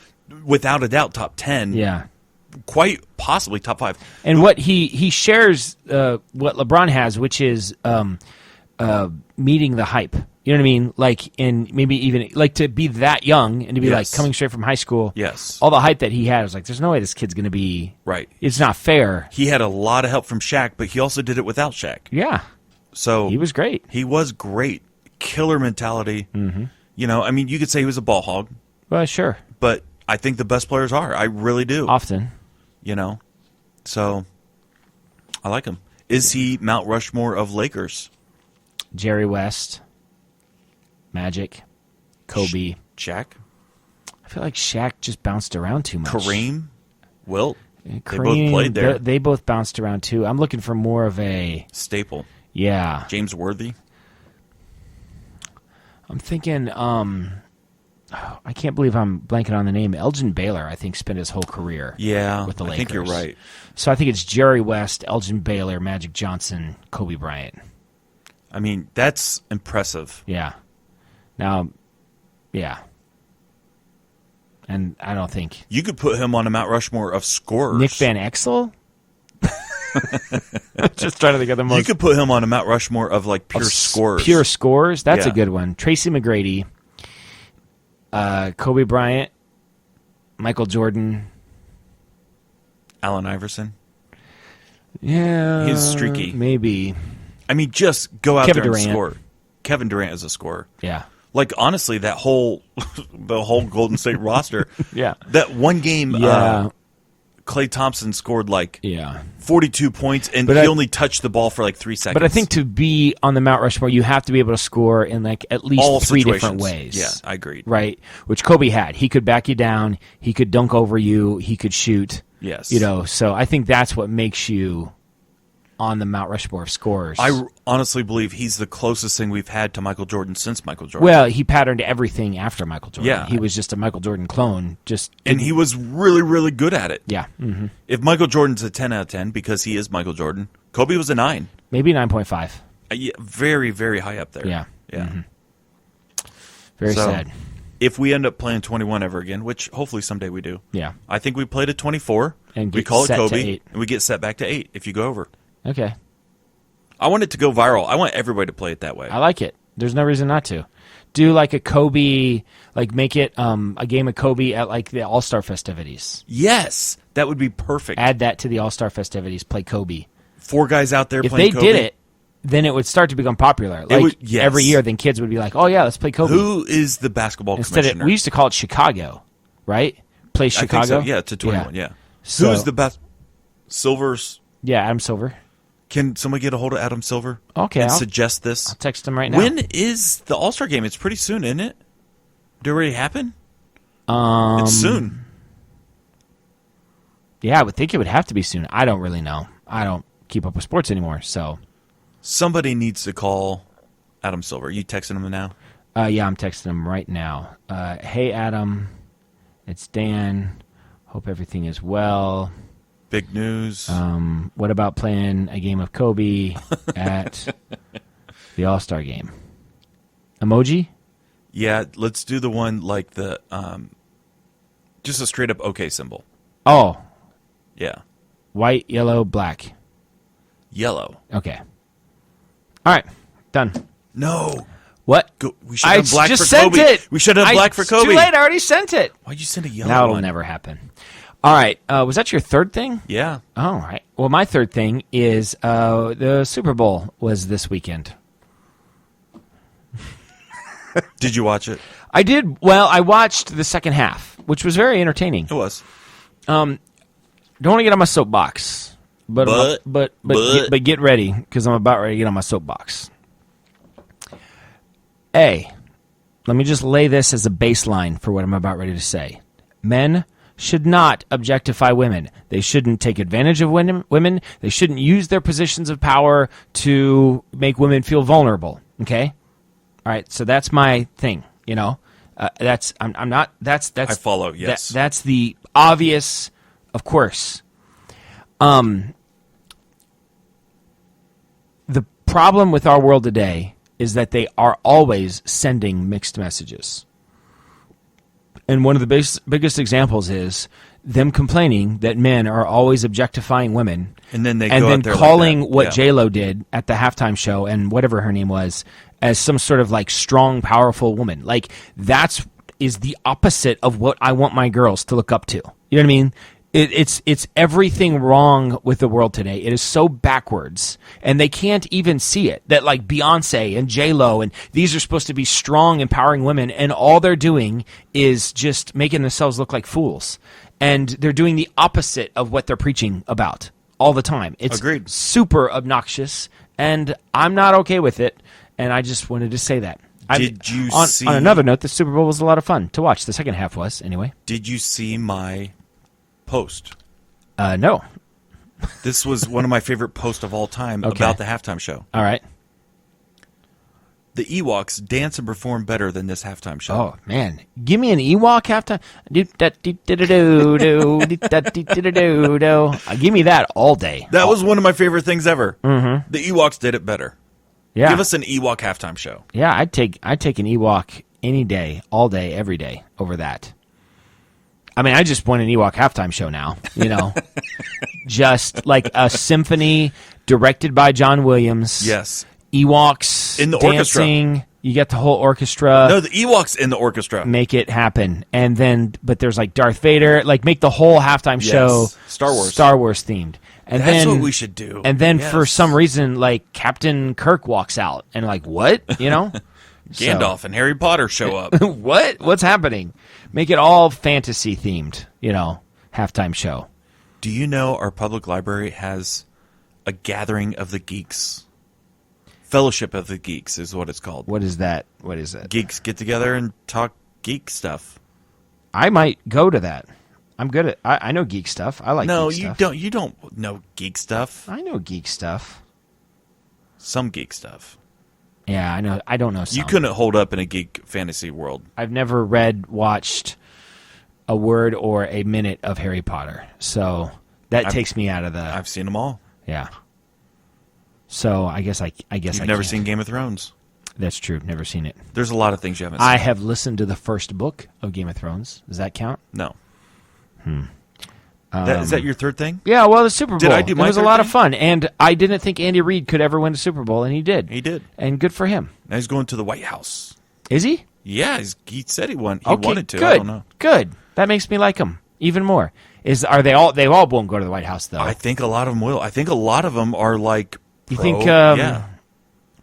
Without a doubt, top 10. yeah. Quite possibly top 5. And what he shares, what LeBron has, which is meeting the hype. You know what I mean? Like, and maybe even like to be that young and to be Yes. like coming straight from high school. Yes. All the hype that he had was like, there's no way this kid's going to be Right. It's not fair. He had a lot of help from Shaq, but he also did it without Shaq. Yeah, So he was great. He was great. Killer mentality. Mm-hmm. You know, I mean, you could say he was a ball hog, Well, sure, but I think the best players are. I really do. often. You know, so I like him. Is he Mount Rushmore of Lakers? Jerry West, Magic, Kobe. Shaq, I feel like Shaq just bounced around too much. Kareem, Wilt. They both Kareem, played there. They both bounced around too. I'm looking for more of a Staple. yeah. James Worthy. I'm thinking. I can't believe I'm blanking on the name. Elgin Baylor, I think, spent his whole career. Yeah, with the Lakers. I think you're right. So I think it's Jerry West, Elgin Baylor, Magic Johnson, Kobe Bryant. I mean, that's impressive. Yeah. Now, yeah. And I don't think You could put him on a Mount Rushmore of scorers. Nick Van Exel. Just trying to think of the most. You could put him on a Mount Rushmore of like pure of scorers. Pure scores. That's a Yeah. good one. Tracy McGrady, Kobe Bryant, Michael Jordan. Allen Iverson. Yeah, He's streaky. Maybe. I mean, just go out Kevin there Durant. and score. Kevin Durant is a scorer. Yeah. Like, honestly, that whole the whole Golden State roster. Yeah. That one game, Yeah. Klay Thompson scored like Yeah. 42 points, and But he I- only touched the ball for like 3 seconds. But I think to be on the Mount Rushmore, you have to be able to score in like at least all 3 situations. different ways. Yeah, I agreed. Right? Which Kobe had. He could back you down. He could dunk over you. He could shoot. Yes. You know, so I think that's what makes you on the Mount Rushmore of scorers. I honestly believe he's the closest thing we've had to Michael Jordan since Michael Jordan. Well, he patterned everything after Michael Jordan. Yeah. He was just a Michael Jordan clone. And he was really, really good at it. Yeah. Mm-hmm. If Michael Jordan's a 10 out of 10 because he is Michael Jordan, Kobe was a 9. Maybe 9.5. Yeah, very, very high up there. Yeah. Yeah. Mm-hmm. Very So, sad. If we end up playing 21 ever again, which hopefully someday we do, Yeah. I think we played at 24, And we get call it set to Kobe, 8. and we get set back to 8 if you go over. Okay. I want it to go viral. I want everybody to play it that way. I like it. There's no reason not to. Do like a Kobe, like make it a game of Kobe at like the All-Star festivities. Yes, that would be perfect. Add that to the All-Star festivities. Play Kobe. 4 guys out there If playing they Kobe. did it, then it would start to become popular. Like would- yes. every year, then kids would be like, "Oh yeah, let's play Kobe." Who is the basketball commissioner? We used to call it Chicago, right? Play I Chicago. think so. Yeah, to 21. Yeah. So- Who is the best? Silver's. Yeah, Adam Silver. Can somebody get a hold of Adam Silver? Okay, and I'll suggest this. text him right now. When is the All-Star game? It's pretty soon, isn't it? Did it already happen? It's soon. Yeah, I would think it would have to be soon. I don't really know. I don't keep up with sports anymore, so Somebody needs to call Adam Silver. You texting him now? yeah, I'm texting him right now. Hey, Adam, it's Dan. Hope everything is well. Big news. What about playing a game of Kobe at the All-Star game? Emoji? Yeah, let's do the one like the just a straight up OK symbol. Oh, Yeah. white, yellow, black. Yellow. Okay. All right, done. No. What? We should I have black just for sent Kobe. it. We should have black for It's Kobe. too late. I already sent it. Why'd you send a yellow Now it'll one? never happen. All right. Was that your third thing? Yeah. All right. Well, my third thing is the Super Bowl was this weekend. Did you watch it? I did. Well, I watched the second half, which was very entertaining. It was. Don't want to get on my soapbox, but get ready because I'm about ready to get on my soapbox. Let me just lay this as a baseline for what I'm about ready to say. Men should not objectify women. They shouldn't take advantage of women. They shouldn't use their positions of power to make women feel vulnerable. Okay? All right, so that's my thing, you know. That's I follow, yes. That's the obvious, of course. The problem with our world today is that they are always sending mixed messages. And one of the biggest examples is them complaining that men are always objectifying women. And then they go out there calling like that. what Yeah. J-Lo did at the halftime show and whatever her name was as some sort of like strong, powerful woman. Like is the opposite of what I want my girls to look up to. You know what I mean? It's everything wrong with the world today. It is so backwards, and they can't even see it. That like Beyonce and J-Lo and these are supposed to be strong, empowering women, and all they're doing is just making themselves look like fools. And they're doing the opposite of what they're preaching about all the time. It's Agreed. super obnoxious, and I'm not okay with it. And I just wanted to say that. Did you on see? On another note, the Super Bowl was a lot of fun to watch. The second half was, anyway. Did you see my post? No. This was one of my favorite posts of all time Okay. about the halftime show. All right. The Ewoks dance and perform better than this halftime show. Oh man, give me an Ewok halftime. Give me that all day. That was one of my favorite things ever. Mm-hmm. The Ewoks did it better. Yeah. Give us an Ewok halftime show. Yeah, I'd take an Ewok any day, all day, every day over that. I mean, I just want an Ewok halftime show now. You know, just like a symphony directed by John Williams. Yes. Ewoks In the dancing. orchestra. You get the whole orchestra. No, the Ewoks in the orchestra. Make it happen. And then, but there's like Darth Vader. Like, make the whole halftime show Star Wars. Star Wars themed. And That's then, what we should do. And then Yes. for some reason, like, Captain Kirk walks out. And like, what? You know? Gandalf and Harry Potter show up. What? What's happening? Make it all fantasy themed, you know, halftime show. Do you know our public library has a gathering of the geeks? Fellowship of the Geeks is what it's called. What is that? What is it? Geeks get together and talk geek stuff. I might go to that. I'm good at. I know geek stuff. I like. No, geek you stuff. don't. You don't know geek stuff. I know geek stuff. Some geek stuff. Yeah, I know. I don't know. Some. You couldn't hold up in a geek fantasy world. I've never watched a word or a minute of Harry Potter, so that takes me out of the. I've seen them all. Yeah. So I guess You've never seen Game of Thrones. That's true. Never seen it. There's a lot of things you haven't seen. I have listened to the first book of Game of Thrones. Does that count? No. Is that your third thing? Yeah. Well, the Super Bowl. Did I do my It was a third lot of thing? fun, and I didn't think Andy Reid could ever win a Super Bowl, and he did. He did. And good for him. Now he's going to the White House. Is he? Yeah, he said he won. He Okay, wanted to. Good. I don't know. Good. That makes me like him even more. Are they all? They all won't go to the White House though. I think a lot of them will. I think a lot of them are like. You pro, think? Yeah,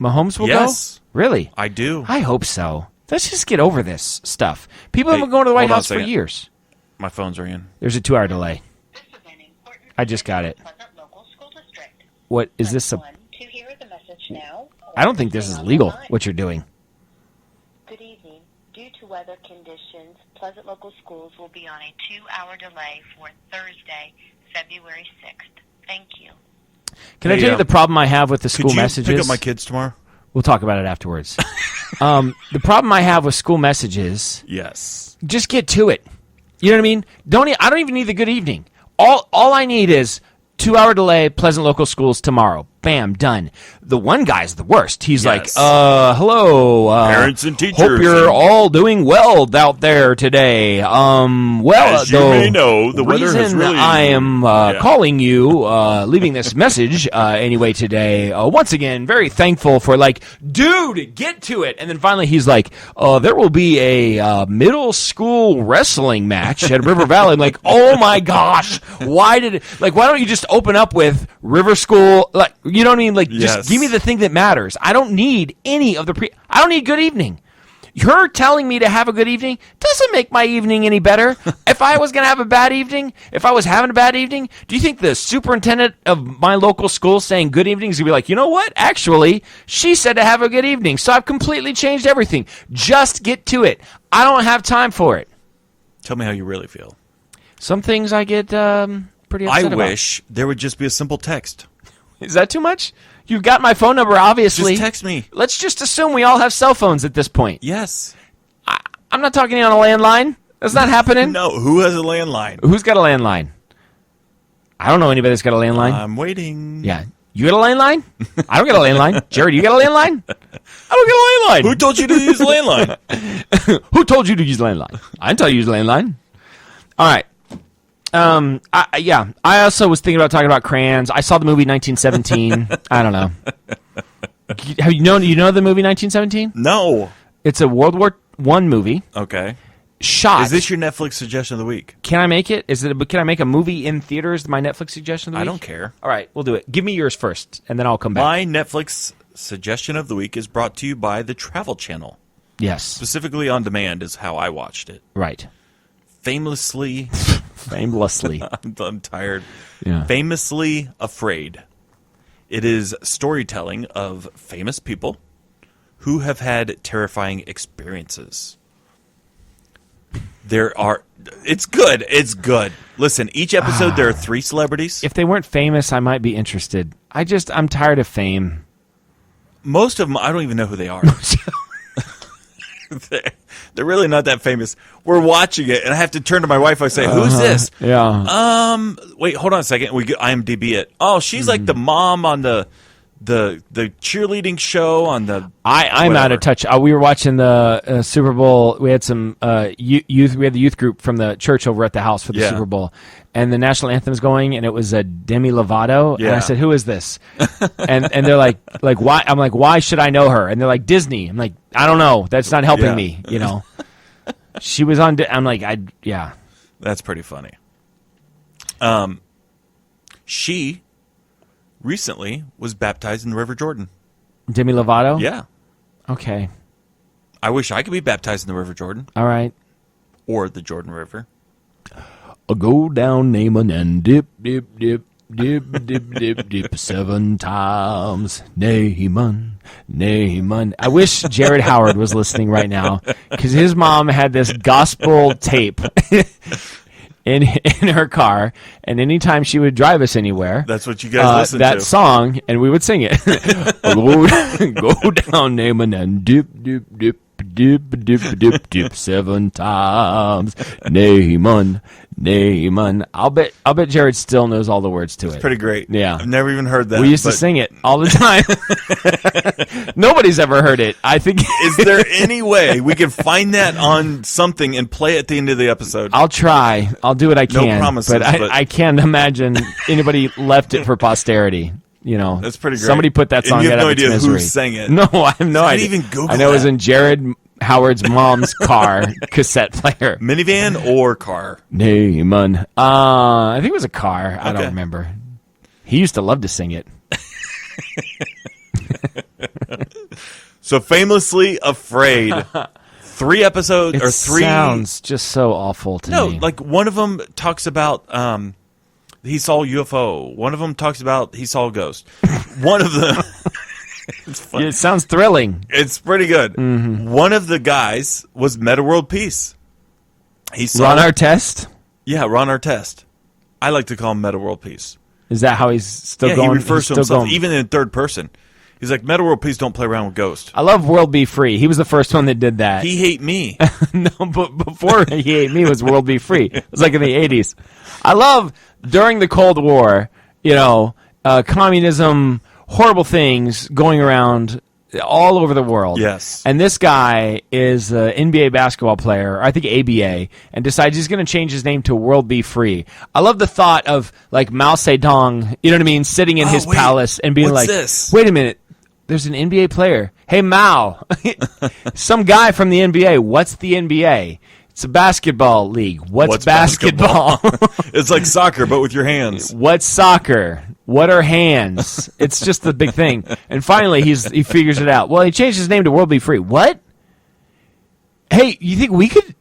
Mahomes will Yes. go? Really? I do. I hope so. Let's just get over this stuff. People have Hey, been going to the White hold on a House for second. years. My phone's ringing. There's a 2-hour delay. This is an important I just got it. Pleasant Local School District. What is this? Press 1 to hear the message now. I don't think this is legal. What you're doing? Good evening. Due to weather conditions, Pleasant Local Schools will be on a 2-hour delay for Thursday, February 6th. Thank you. Can I Hey, tell you the problem I have with the school Could you messages? pick up my kids tomorrow? We'll talk about it afterwards. The problem I have with school messages, Yes. just get to it. You know what I mean? I don't even need the good evening. All I need is 2-hour delay, Pleasant Local Schools tomorrow. Bam, done. The one guy's the worst. He's Yes. like, hello. Parents and teachers. Hope you're all doing well out there today. Well, As you may know, the weather has reason really- I am calling you, leaving this message anyway today. Once again, very thankful for dude, get to it. And then finally he's like, there will be a middle school wrestling match at River Valley. I'm like, oh my gosh, why don't you just open up with River School? You know what I mean? Yes. Just give me the thing that matters. I don't need any of the I don't need good evening. Her telling me to have a good evening doesn't make my evening any better. If I was going to have a bad evening, if I was having a bad evening, do you think the superintendent of my local school saying good evening is going to be like, you know what? Actually, she said to have a good evening, so I've completely changed everything. Just get to it. I don't have time for it. Tell me how you really feel. Some things I get pretty upset I about. wish there would just be a simple text. Is that too much? You've got my phone number, obviously. Just text me. Let's just assume we all have cell phones at this point. Yes. I'm not talking to you on a landline. That's not happening. No, who has a landline? Who's got a landline? I don't know anybody that's got a landline. I'm waiting. Yeah. You got a landline? I don't get a landline. Jared, you got a landline? I don't get a landline. Who told you to use landline? Who told you to use landline? I didn't tell you to use landline. All right. I also was thinking about talking about crayons. I saw the movie 1917. I don't know. You know the movie 1917? No. It's a World War I movie. Okay. Shot. Is this your Netflix suggestion of the week? Can I make it? Can I make a movie in theaters? My Netflix suggestion of the I week? don't care. All right, we'll do it. Give me yours first, and then I'll come back. My Netflix suggestion of the week is brought to you by the Travel Channel. Yes. Specifically on demand is how I watched it. Right. Famously, Famously. I'm tired. Yeah. Famously Afraid. It is storytelling of famous people who have had terrifying experiences. It's good. It's good. Listen, each episode there are 3 celebrities. If they weren't famous, I might be interested. I'm tired of fame. Most of them, I don't even know who they are. They're really not that famous. We're watching it, and I have to turn to my wife. I say, "Who's this?" Yeah. Wait, hold on a second. We get IMDb it. Oh, she's like the mom on the cheerleading show on the. I'm out of touch. We were watching the Super Bowl. We had some youth. We had the youth group from the church over at the house for the Yeah. Super Bowl, and the national anthem's going, and it was a Demi Lovato. And I Yeah. said, "Who is this?" and they're like why? I'm like, why should I know her? And they're like, Disney. I'm like, I don't know. That's not helping Yeah. me. You know. She was on. I'm like, yeah. That's pretty funny. She recently was baptized in the River Jordan. Demi Lovato? Yeah. Okay. I wish I could be baptized in the River Jordan. All right. Or the Jordan River. I'll go down Naaman and dip, dip, dip, dip, dip, dip, dip 7 times. Naaman, Naaman. I wish Jared Howard was listening right now, because his mom had this gospel tape in her car, and anytime she would drive us anywhere, that's what you guys listen to. That song, and we would sing it. Go down Naaman and dip, dip, dip. Dip, dip, dip, dip 7 times. Naaman, Naaman. I'll bet Jared still knows all the words to it. It's pretty great. Yeah. I've never even heard that. We used to sing it all the time. Nobody's ever heard it. I think. Is there any way we can find that on something and play it at the end of the episode? I'll try. I'll do what I can. No promises. But I can't imagine anybody left it for posterity. You know, that's pretty great. Somebody put that song and you have out no of its idea misery. who sang it. No, I have no idea. Even Google I know it was that. in Jared Howard's mom's car cassette player. Minivan or car? Naaman. I think it was a car. I don't Okay. remember. He used to love to sing it. So Famously Afraid. 3 episodes It or 3 sounds just so awful to me. like one of them talks about he saw a UFO. One of them talks about he saw a ghost. One of them it's funny. It sounds thrilling. It's pretty good. Mm-hmm. One of the guys was Meta World Peace. He saw Ron Artest? Yeah, Ron Artest. I like to call him Meta World Peace. Is that how he's still going? He refers he's to still himself going. even in third person. He's like, Meta World Peace don't play around with ghosts. I love World Be Free. He was the first one that did that. He hate me. No, but before He Hate Me was World Be Free. It was like in the 80s. I love, during the Cold War, communism, horrible things going around all over the world. Yes. And this guy is an NBA basketball player, I think ABA, and decides he's going to change his name to World Be Free. I love the thought of, like, Mao Zedong, you know what I mean, sitting in his palace and being what's like, this? Wait a minute. There's an NBA player. Hey, Mao. Some guy from the NBA. What's the NBA? It's a basketball league. What's basketball? It's like soccer, but with your hands. What's soccer? What are hands? It's just the big thing. And finally, he figures it out. Well, he changed his name to World Be Free. What? Hey, you think we could...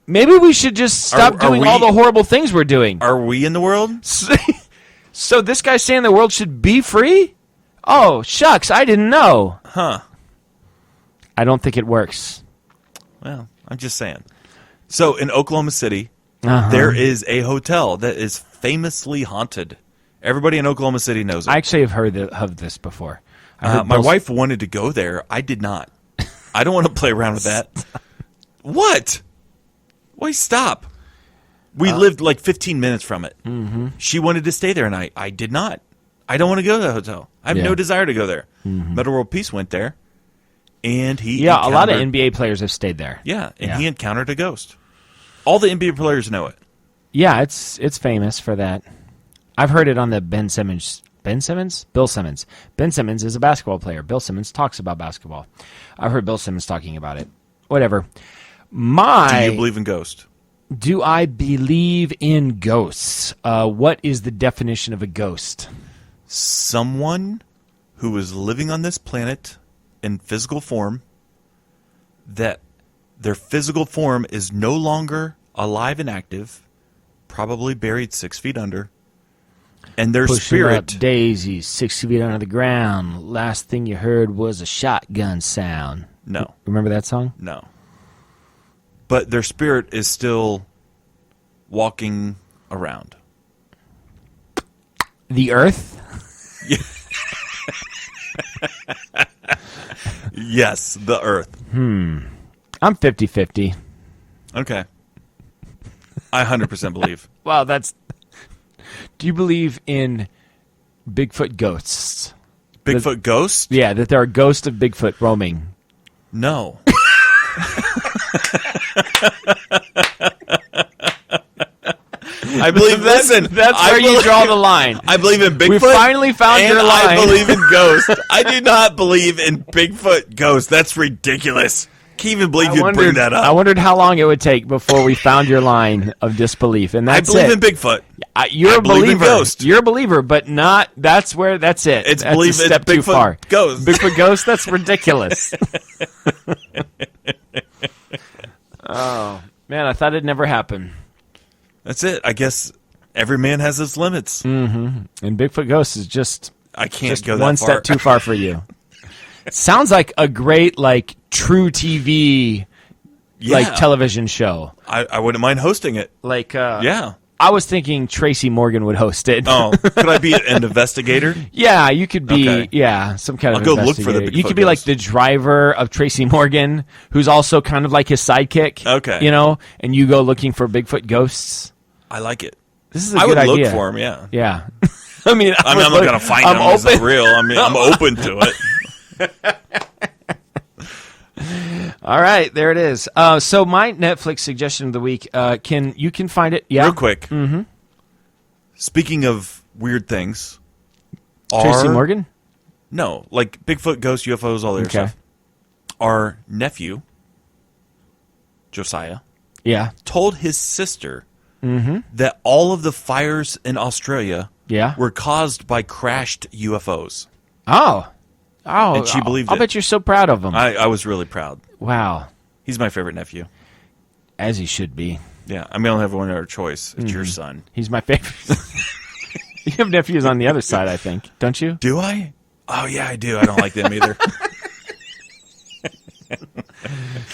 Maybe we should just stop doing all the horrible things we're doing. Are we in the world? So this guy's saying the world should be free? Oh, shucks, I didn't know. Huh. I don't think it works. Well, I'm just saying. So in Oklahoma City, there is a hotel that is famously haunted. Everybody in Oklahoma City knows it. I actually have heard of this before. My wife wanted to go there. I did not. I don't want to play around with that. What? Why stop? We lived like 15 minutes from it. Mm-hmm. She wanted to stay there, and I did not. I don't want to go to the hotel. I have no desire to go there. Mm-hmm. Meta World Peace went there, and he a lot of NBA players have stayed there. Yeah, and he encountered a ghost. All the NBA players know it. Yeah, it's famous for that. I've heard it on the Ben Simmons. Bill Simmons. Ben Simmons is a basketball player. Bill Simmons talks about basketball. I've heard Bill Simmons talking about it. Whatever. Do you believe in ghosts? Do I believe in ghosts? What is the definition of a ghost? Someone who is living on this planet in physical form, that their physical form is no longer alive and active, probably buried 6 feet under, and their Pushing spirit... up daisies 6 feet under the ground. Last thing you heard was a shotgun sound. No. Remember that song? No. But their spirit is still walking around. The Earth? Yes, the Earth. I'm 50-50. Okay. I 100% believe. Wow, that's... Do you believe in Bigfoot ghosts? Bigfoot ghosts? Yeah, that there are ghosts of Bigfoot roaming. No. I believe. Listen, That's where you draw the line. I believe in Bigfoot. We finally found and your line. I believe in ghosts. I do not believe in Bigfoot ghosts. That's ridiculous. can't even believe you'd bring that up. I wondered how long it would take before we found your line of disbelief, and that's I believe in Bigfoot. You're a believer. Ghost. You're a believer, but not. That's it. It's that's believe a step it's too Bigfoot far. Ghost. Bigfoot ghost. That's ridiculous. Oh man, I thought it'd never happen. That's it. I guess every man has his limits. And Bigfoot ghost is just. I can't Just go that one far. step too far for you. Sounds like a great true TV television show. I wouldn't mind hosting it. Yeah. I was thinking Tracy Morgan would host it. Oh, could I be an investigator? Yeah, you could be. Okay. Yeah, some kind I'll of go look investigator. for the Bigfoot You could be like ghost. the driver of Tracy Morgan, who's also kind of like his sidekick. Okay. And you go looking for Bigfoot ghosts. I like it. This is a I good would idea. look for him. Yeah. Yeah. I mean, I'm not going to find him. It's not real. I mean, I'm open to it. All right, there it is. So my Netflix suggestion of the week, you can find it? Yeah, Real quick. Mm-hmm. Speaking of weird things, Tracy Morgan? No, like Bigfoot, ghosts, UFOs, all that other stuff. Our nephew, Josiah, told his sister that all of the fires in Australia were caused by crashed UFOs. Oh, and she believed I'll it. bet you're so proud of him. I was really proud. Wow. He's my favorite nephew. As he should be. Yeah, I mean, I only have one other choice. It's your son. He's my favorite. You have nephews on the other side, I think, don't you? Do I? Oh, yeah, I do. I don't like them either.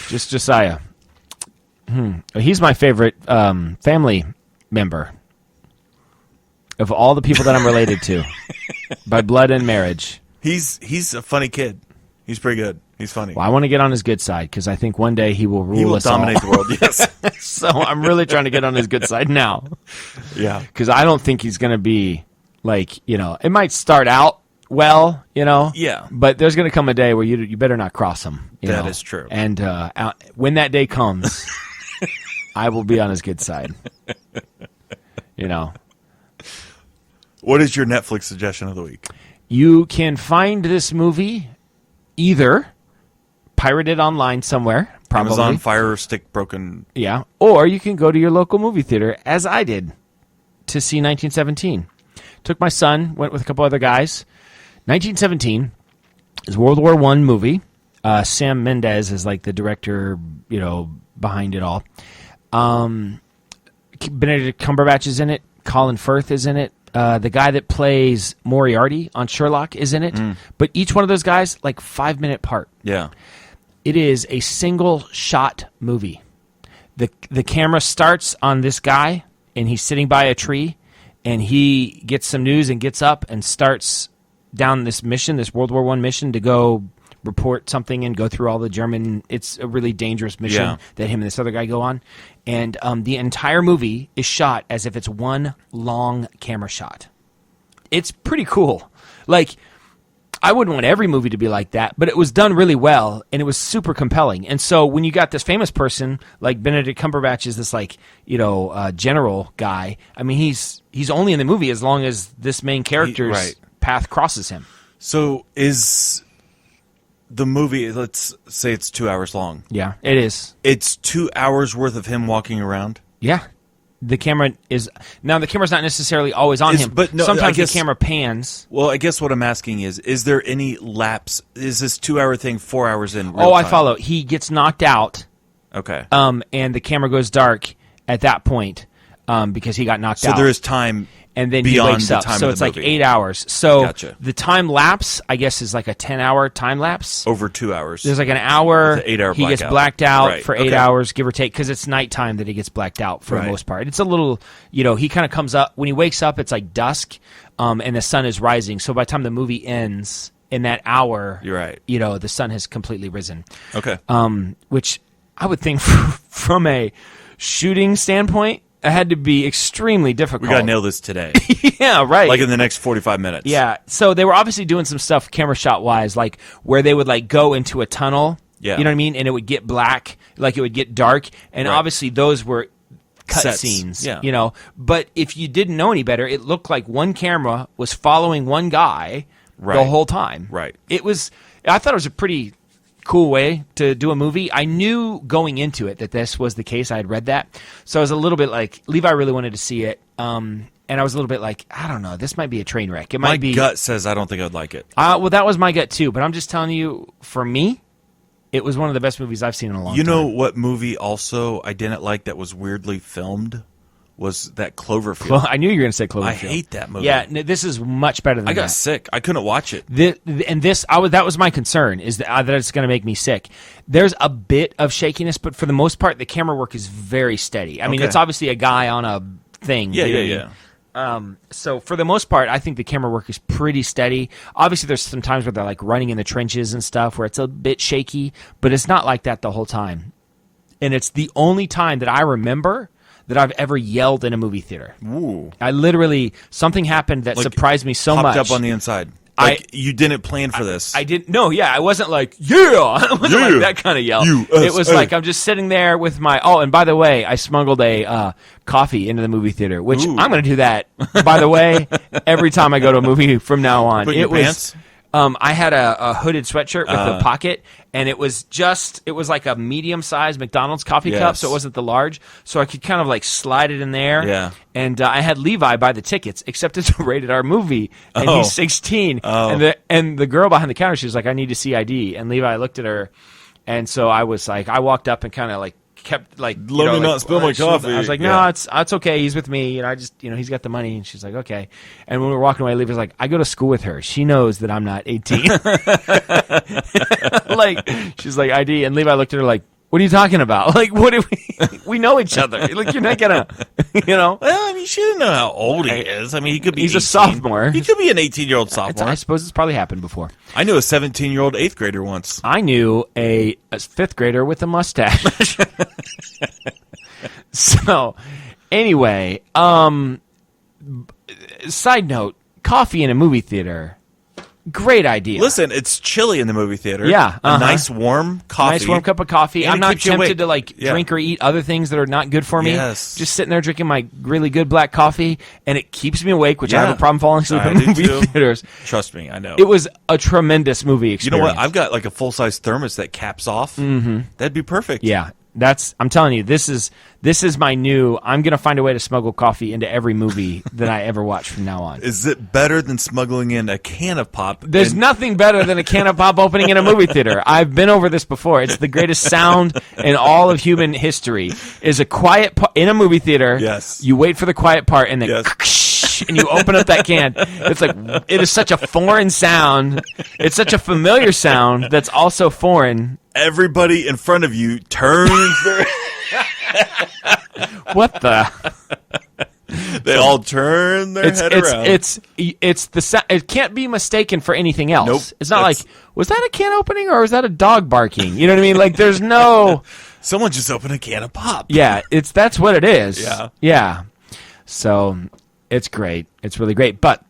Just Josiah. He's my favorite family member of all the people that I'm related to by blood and marriage. He's a funny kid. He's pretty good. He's funny. Well, I want to get on his good side because I think one day he will rule He will us dominate all. the world, yes. So I'm really trying to get on his good side now. Yeah. Because I don't think he's going to be it might start out well, Yeah. but there's going to come a day where you better not cross him. That is true. And when that day comes, I will be on his good side. What is your Netflix suggestion of the week? You can find this movie either pirated online somewhere, probably. Amazon Fire Stick broken. Yeah. Or you can go to your local movie theater, as I did, to see 1917. Took my son, went with a couple other guys. 1917 is a World War I movie. Sam Mendes is like the director, behind it all. Benedict Cumberbatch is in it. Colin Firth is in it. The guy that plays Moriarty on Sherlock is in it. But each one of those guys, 5-minute part. Yeah. It is a single shot movie. The camera starts on this guy, and he's sitting by a tree, and he gets some news and gets up and starts down this mission, this World War I mission, to go report something and go through all the German. It's a really dangerous mission that him and this other guy go on. And the entire movie is shot as if it's one long camera shot. It's pretty cool. I wouldn't want every movie to be like that, but it was done really well, and it was super compelling. And so when you got this famous person, like Benedict Cumberbatch is this general guy, I mean, he's only in the movie as long as this main character's path crosses him. So is the movie, let's say it's 2 hours long. Yeah, it is. It's 2 hours worth of him walking around? Yeah. The camera's not necessarily always on him, but no, sometimes the camera pans. Well, I guess what I'm asking is there any lapse? Is this 2 hour thing 4 hours in real I time? follow. He gets knocked out. Okay. And the camera goes dark at that point because he got knocked out. So there is time and then beyond he wakes the up. time So of it's the like movie. 8 hours. So Gotcha. the time lapse, I guess, is like a 10-hour time lapse. Over 2 hours. There's like an hour. With the 8 hour he gets blackout. blacked out Right. for 8 Okay. hours, give or take, because it's nighttime that he gets blacked out for the most part. It's a little, he kind of comes up. When he wakes up, it's like dusk, and the sun is rising. So by the time the movie ends, in that hour, You're right. The sun has completely risen. Okay. Which I would think from a shooting standpoint, it had to be extremely difficult. We got to nail this today. Yeah, right. Like in the next 45 minutes. Yeah. So they were obviously doing some stuff camera shot wise, like where they would go into a tunnel. Yeah. You know what I mean? And it would get black, it would get dark. And Right. obviously those were cut Sets. scenes. Yeah. But if you didn't know any better, it looked like one camera was following one guy the Right. whole time. Right. I thought it was a pretty cool way to do a movie. I knew going into it that this was the case. I had read that. So I was a little bit like, Levi really wanted to see it. And I was a little bit like, I don't know, this might be a train wreck. It might be. My gut says I don't think I'd like it. Well, that was my gut too. But I'm just telling you, for me, it was one of the best movies I've seen in a long time. You know what movie also I didn't like that was weirdly filmed? Was that Cloverfield. I knew you were going to say Cloverfield. I hate that movie. Yeah, this is much better than that. I got sick. I couldn't watch it. That was my concern, is that it's going to make me sick. There's a bit of shakiness, but for the most part, the camera work is very steady. I mean, it's obviously a guy on a thing. Yeah. So for the most part, I think the camera work is pretty steady. Obviously, there's some times where they're like running in the trenches and stuff where it's a bit shaky, but it's not like that the whole time. And it's the only time that I remember that I've ever yelled in a movie theater. Ooh. I literally, something happened that surprised me so much. Popped up on the inside. Like, you didn't plan for this. I didn't. No, yeah, I wasn't like, I wasn't like that kind of yell. USA. It was like I'm just sitting there with my. Oh, and by the way, I smuggled a coffee into the movie theater, which I'm going to do that. By the way, every time I go to a movie from now on, Put in your pants? I had a hooded sweatshirt with a pocket, and it was like a medium-sized McDonald's coffee cup, so it wasn't the large, so I could kind of like slide it in there. Yeah. And I had Levi buy the tickets, except it's a rated R movie, and he's 16. And the girl behind the counter, she was like, I need to see ID. And Levi looked at her, and so I was like, I walked up and kind of like kept like, let me not spill my coffee. I was like, no, it's okay. He's with me. I just, he's got the money. And she's like, okay. And when we were walking away, Levi was like, I go to school with her. She knows that I'm not 18. Like, she's like, ID. And Levi looked at her like, what are you talking about? Like, what do we know each other. Like, you're not gonna, Well, I mean, she didn't know how old he is. I mean, he could be He's 18. a sophomore. He could be an 18-year-old sophomore. I suppose it's probably happened before. I knew a 17-year-old 8th grader once. I knew a 5th grader with a mustache. So, anyway, side note, coffee in a movie theater, great idea. Listen, it's chilly in the movie theater. Yeah. A nice warm coffee. Nice warm cup of coffee. And I'm it not keeps you tempted awake. to drink or eat other things that are not good for me. Yes. Just sitting there drinking my really good black coffee, and it keeps me awake, which I have Yeah. a problem falling asleep I in do movie too. theaters. Trust me, I know. It was a tremendous movie You experience. know what? I've got like a full-size thermos that caps off. Mm-hmm. That'd be perfect. Yeah. I'm telling you, this is my new. I'm gonna find a way to smuggle coffee into every movie that I ever watch from now on. Is it better than smuggling in a can of pop? There's nothing better than a can of pop opening in a movie theater. I've been over this before. It's the greatest sound in all of human history. Is a quiet in a movie theater. Yes. You wait for the quiet part, and then and you open up that can. It's like it is such a foreign sound. It's such a familiar sound that's also foreign. Everybody in front of you turns their... What the? They all turn their head around. It's the it can't be mistaken for anything else. Nope. It's not like, was that a can opening or was that a dog barking? You know what I mean? Like there's no. Someone just opened a can of pop. Yeah, that's what it is. Yeah. Yeah. So it's great. It's really great. But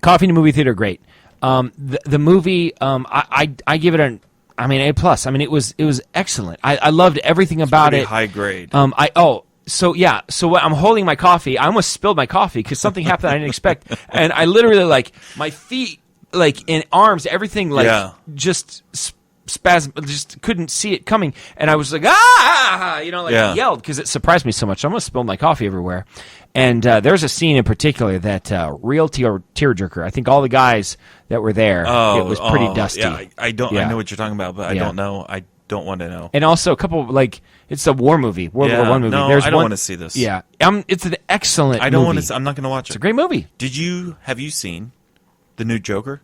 coffee in a movie theater, great. The movie, I give it an. I mean, A+. I mean, it was excellent. I loved everything about it. High grade. So I'm holding my coffee. I almost spilled my coffee because something happened I didn't expect, and I literally my feet in arms, everything just spasm, just couldn't see it coming, and I was like yelled because it surprised me so much. I almost spilled my coffee everywhere, and there's a scene in particular that real tearjerker. I think all the guys that were there, it was pretty dusty. Yeah, I know what you're talking about, but I don't know. I don't want to know. And also a couple it's a war movie, World War I movie. No, I don't want to see this. Yeah, it's an excellent. I don't movie. want to. I'm not going to watch it. It's a great movie. Have you seen the new Joker?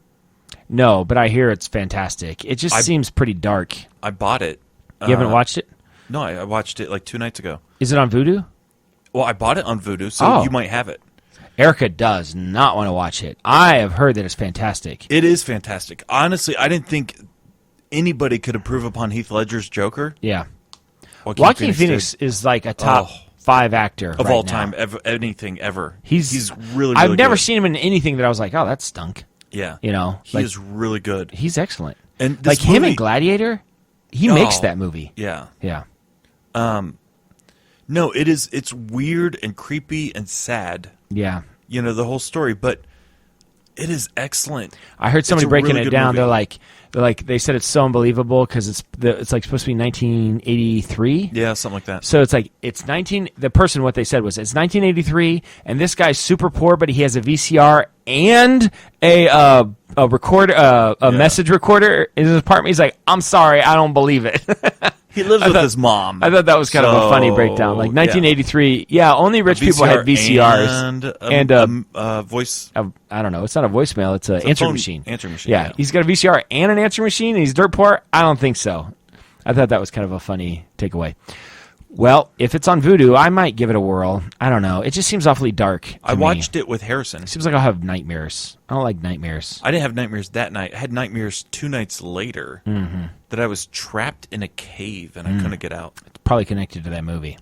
No, but I hear it's fantastic. It just seems pretty dark. I bought it. You haven't watched it? No, I watched it like 2 nights ago. Is it on Vudu? Well, I bought it on Vudu, so you might have it. Erica does not want to watch it. I have heard that it's fantastic. It is fantastic. Honestly, I didn't think anybody could improve upon Heath Ledger's Joker. Yeah. Joaquin Phoenix is like a top 5 actor of right all now. time, anything ever. He's really I've never good. seen him in anything that I was like, oh, that stunk. Yeah. You know? He is really good. He's excellent. And like this him movie- in Gladiator, he makes that movie. Yeah. Yeah. No, it's weird and creepy and sad. Yeah. The whole story, but it is excellent. I heard somebody It's a breaking really it good down. movie. They're like, Like they said, it's so unbelievable because it's like supposed to be 1983. Yeah, something like that. So it's like the person, what they said was it's 1983, and this guy's super poor, but he has a VCR and a message recorder in his apartment. He's like, I'm sorry, I don't believe it. He lives with his mom. I thought that was kind of a funny breakdown. Like 1983, only rich people had VCRs and a voice. I don't know. It's not a voicemail. It's an answering machine. Answering machine. Yeah, he's got a VCR and an answering machine, and he's dirt poor. I don't think so. I thought that was kind of a funny takeaway. Well, if it's on Vudu, I might give it a whirl. I don't know. It just seems awfully dark. I watched it with Harrison. It seems like I'll have nightmares. I don't like nightmares. I didn't have nightmares that night. I had nightmares 2 nights later that I was trapped in a cave and I couldn't get out. It's probably connected to that movie.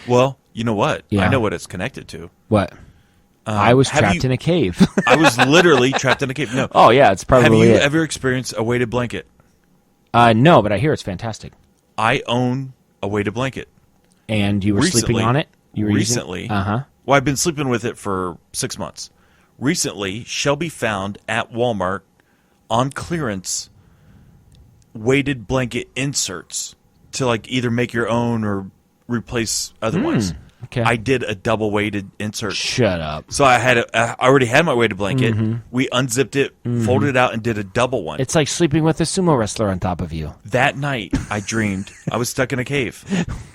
Well, you know what? Yeah. I know what it's connected to. What? I was trapped in a cave. I was literally trapped in a cave. No. Oh, yeah, it's probably Have you ever experienced a weighted blanket? No, but I hear it's fantastic. I own a weighted blanket. And you were sleeping on it? You were recently. Uh-huh. Well, I've been sleeping with it for 6 months. Recently, Shelby found at Walmart on clearance weighted blanket inserts to like either make your own or replace other ones. Okay. I did a double weighted insert. Shut up. So I already had my weighted blanket. We unzipped it, folded it out, and did a double one. It's like sleeping with a sumo wrestler on top of you. That night, I dreamed I was stuck in a cave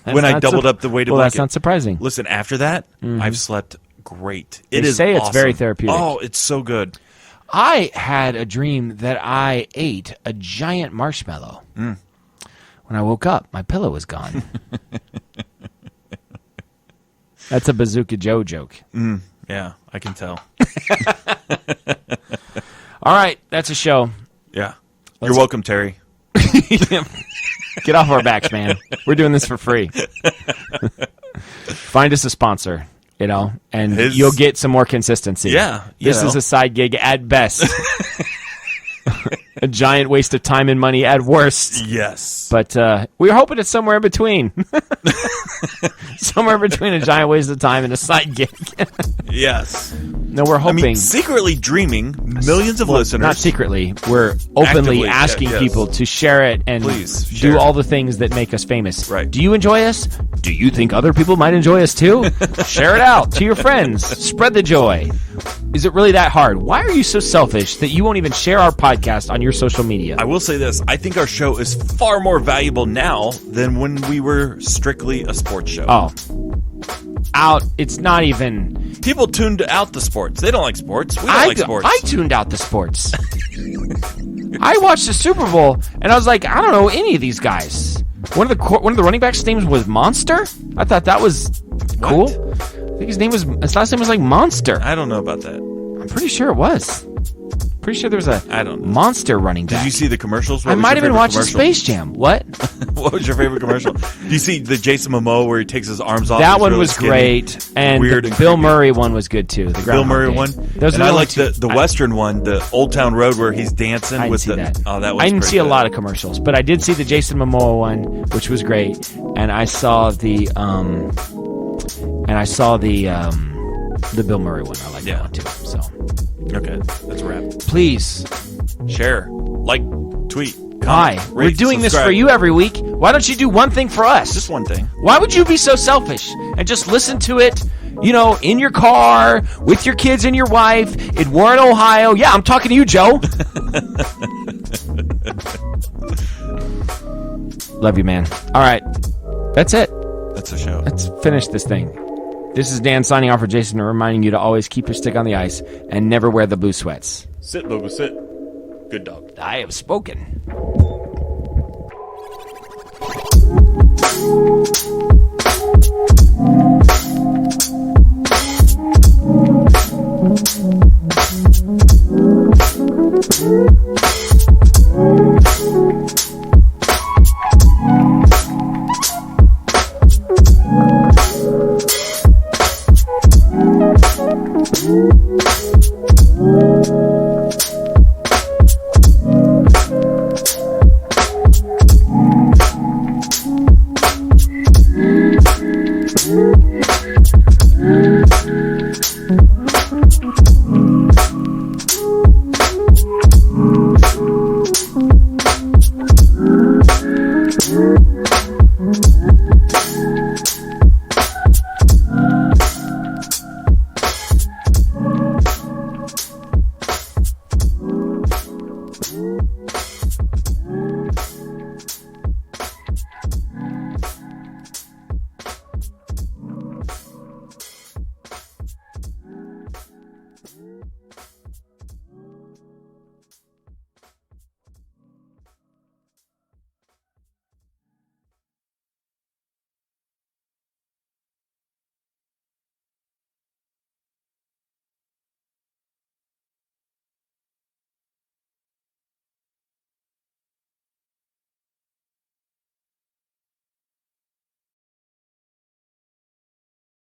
when I doubled up the weighted blanket. Well, that's not surprising. Listen, after that, I've slept great. They It is say it's awesome. very therapeutic. Oh, it's so good. I had a dream that I ate a giant marshmallow. When I woke up, my pillow was gone. That's a Bazooka Joe joke. Yeah, I can tell. All right, that's a show. Yeah. You're welcome, Terry. Get off our backs, man. We're doing this for free. Find us a sponsor, and you'll get some more consistency. Yeah. This is a side gig at best. A giant waste of time and money at worst. Yes. But we're hoping it's somewhere in between. Somewhere between a giant waste of time and a side gig. Yes. No, we're hoping. I mean, secretly dreaming millions of listeners. Not secretly. We're openly Actively, asking yes. people to share it and Please, share do it. all the things that make us famous. Right. Do you enjoy us? Do you think other people might enjoy us too? Share it out to your friends. Spread the joy. Is it really that hard? Why are you so selfish that you won't even share our podcast on your social media? I will say this. I think our show is far more valuable now than when we were strictly a sports show. Oh. Out. It's not even... People tuned out the sports. They don't like sports. We don't like sports. I tuned out the sports. I watched the Super Bowl, and I was like, I don't know any of these guys. One of the running backs' names was Monster? I thought that was cool. I think his last name was like Monster. I don't know about that. I'm pretty sure it was. Pretty sure there was I don't know. monster running back. Did you see the commercials? I might have been watching Space Jam. What? What was your favorite commercial? Did you see the Jason Momoa where he takes his arms off? That He's one really was skinny, great, and weird the and Bill creepy. Murray one was good too. The Bill Groundhog Murray Day. one. Those And are I the like the Western one, the Old Town Road where he's dancing I didn't with see the. that. Oh, that was. I didn't pretty see a good. lot of commercials, but I did see the Jason Momoa one, which was great, and I saw the Bill Murray one. I like that one too. So Okay, that's a wrap. please, Share, like, tweet. hi, comment, we're rate, doing this subscribe. for you every week. Why don't you do one thing for us? Just one thing. Why would you be so selfish and just listen to it, in your car, with your kids and your wife, in Warren, Ohio? Yeah, I'm talking to you, Joe. Love you, man. All right. That's it. That's a show. Let's finish this thing. This is Dan signing off for Jason and reminding you to always keep your stick on the ice and never wear the blue sweats. Sit, Lobo, sit. Good dog. I have spoken.